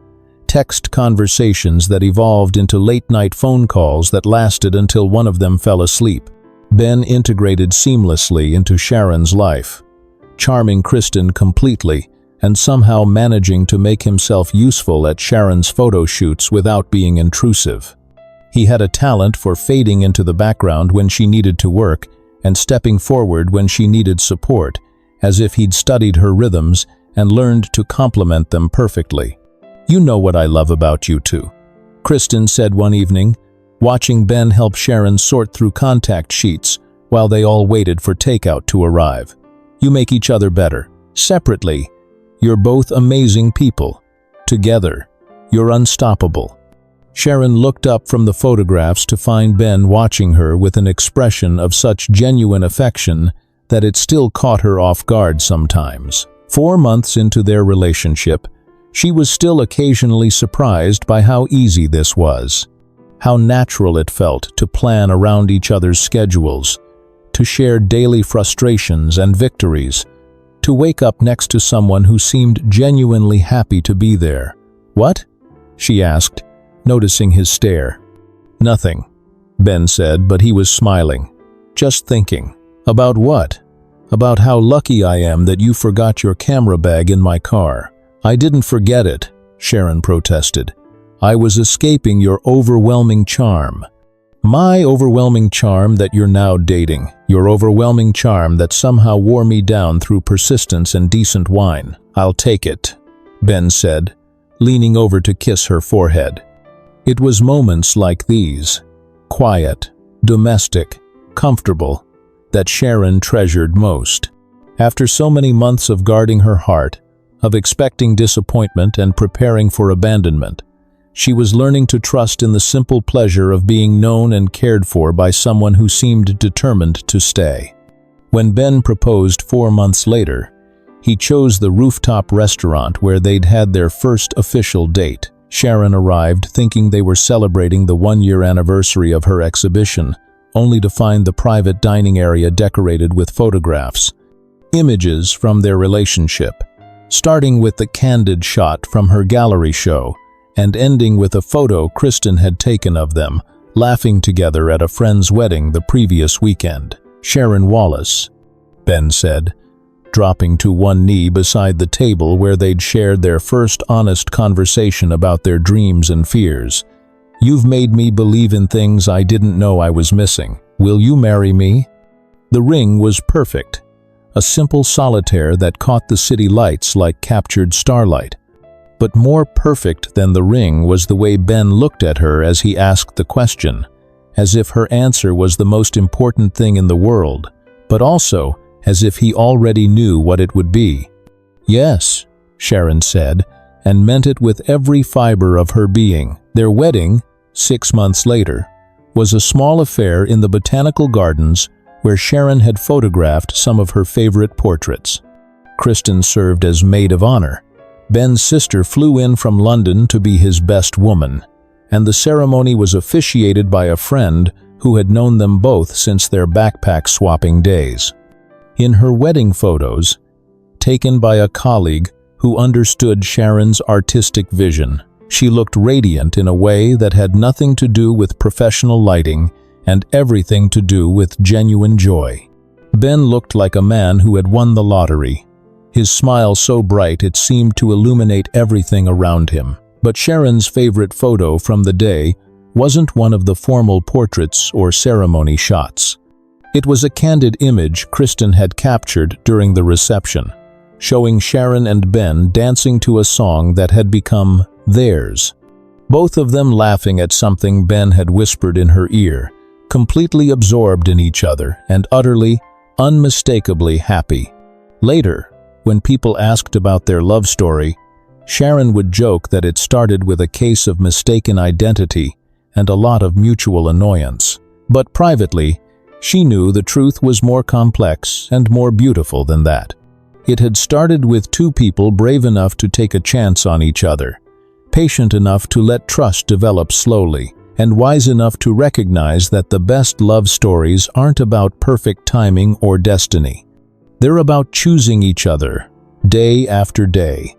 text conversations that evolved into late-night phone calls that lasted until one of them fell asleep. Ben integrated seamlessly into Sharon's life, charming Kristen completely and somehow managing to make himself useful at Sharon's photo shoots without being intrusive. He had a talent for fading into the background when she needed to work and stepping forward when she needed support, as if he'd studied her rhythms and learned to complement them perfectly. "You know what I love about you two," Kristen said one evening, watching Ben help Sharon sort through contact sheets while they all waited for takeout to arrive. "You make each other better. Separately, you're both amazing people. Together, you're unstoppable." Sharon looked up from the photographs to find Ben watching her with an expression of such genuine affection that it still caught her off guard sometimes. 4 months into their relationship, she was still occasionally surprised by how easy this was, how natural it felt to plan around each other's schedules, to share daily frustrations and victories, to wake up next to someone who seemed genuinely happy to be there. "What?" she asked, noticing his stare. "Nothing," Ben said, but he was smiling. "Just thinking." "About what?" "About how lucky I am that you forgot your camera bag in my car." "I didn't forget it," Sharon protested. "I was escaping your overwhelming charm." "My overwhelming charm that you're now dating. Your overwhelming charm that somehow wore me down through persistence and decent wine." "I'll take it," Ben said, leaning over to kiss her forehead. It was moments like these, quiet, domestic, comfortable, that Sharon treasured most. After so many months of guarding her heart, of expecting disappointment and preparing for abandonment, she was learning to trust in the simple pleasure of being known and cared for by someone who seemed determined to stay. When Ben proposed 4 months later, he chose the rooftop restaurant where they'd had their first official date. Sharon arrived thinking they were celebrating the 1-year anniversary of her exhibition, only to find the private dining area decorated with photographs, images from their relationship, starting with the candid shot from her gallery show and ending with a photo Kristen had taken of them, laughing together at a friend's wedding the previous weekend. "Sharon Wallace," Ben said, dropping to one knee beside the table where they'd shared their first honest conversation about their dreams and fears. "You've made me believe in things I didn't know I was missing. Will you marry me?" The ring was perfect, a simple solitaire that caught the city lights like captured starlight. But more perfect than the ring was the way Ben looked at her as he asked the question, as if her answer was the most important thing in the world, but also as if he already knew what it would be. "Yes," Sharon said, and meant it with every fiber of her being. Their wedding, 6 months later, was a small affair in the botanical gardens where Sharon had photographed some of her favorite portraits. Kristen served as maid of honor. Ben's sister flew in from London to be his best woman, and the ceremony was officiated by a friend who had known them both since their backpack swapping days. In her wedding photos, taken by a colleague who understood Sharon's artistic vision, she looked radiant in a way that had nothing to do with professional lighting and everything to do with genuine joy. Ben looked like a man who had won the lottery, his smile so bright it seemed to illuminate everything around him. But Sharon's favorite photo from the day wasn't one of the formal portraits or ceremony shots. It was a candid image Kristen had captured during the reception, showing Sharon and Ben dancing to a song that had become theirs. Both of them laughing at something Ben had whispered in her ear, completely absorbed in each other and utterly, unmistakably happy. Later, when people asked about their love story, Sharon would joke that it started with a case of mistaken identity and a lot of mutual annoyance. But privately, she knew the truth was more complex and more beautiful than that. It had started with two people brave enough to take a chance on each other, patient enough to let trust develop slowly, and wise enough to recognize that the best love stories aren't about perfect timing or destiny. They're about choosing each other, day after day,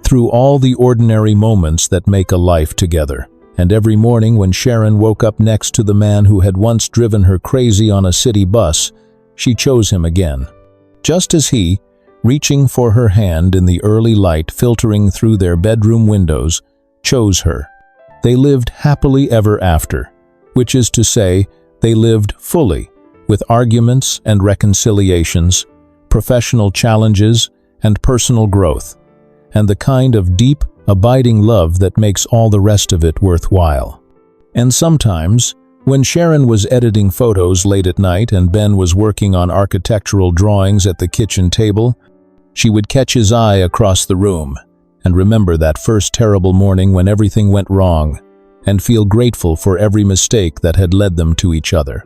through all the ordinary moments that make a life together. And every morning when Sharon woke up next to the man who had once driven her crazy on a city bus, she chose him again. Just as he, reaching for her hand in the early light filtering through their bedroom windows, chose her. They lived happily ever after, which is to say, they lived fully, with arguments and reconciliations, professional challenges and personal growth, and the kind of deep, abiding love that makes all the rest of it worthwhile. And sometimes, when Sharon was editing photos late at night and Ben was working on architectural drawings at the kitchen table, she would catch his eye across the room and remember that first terrible morning when everything went wrong and feel grateful for every mistake that had led them to each other.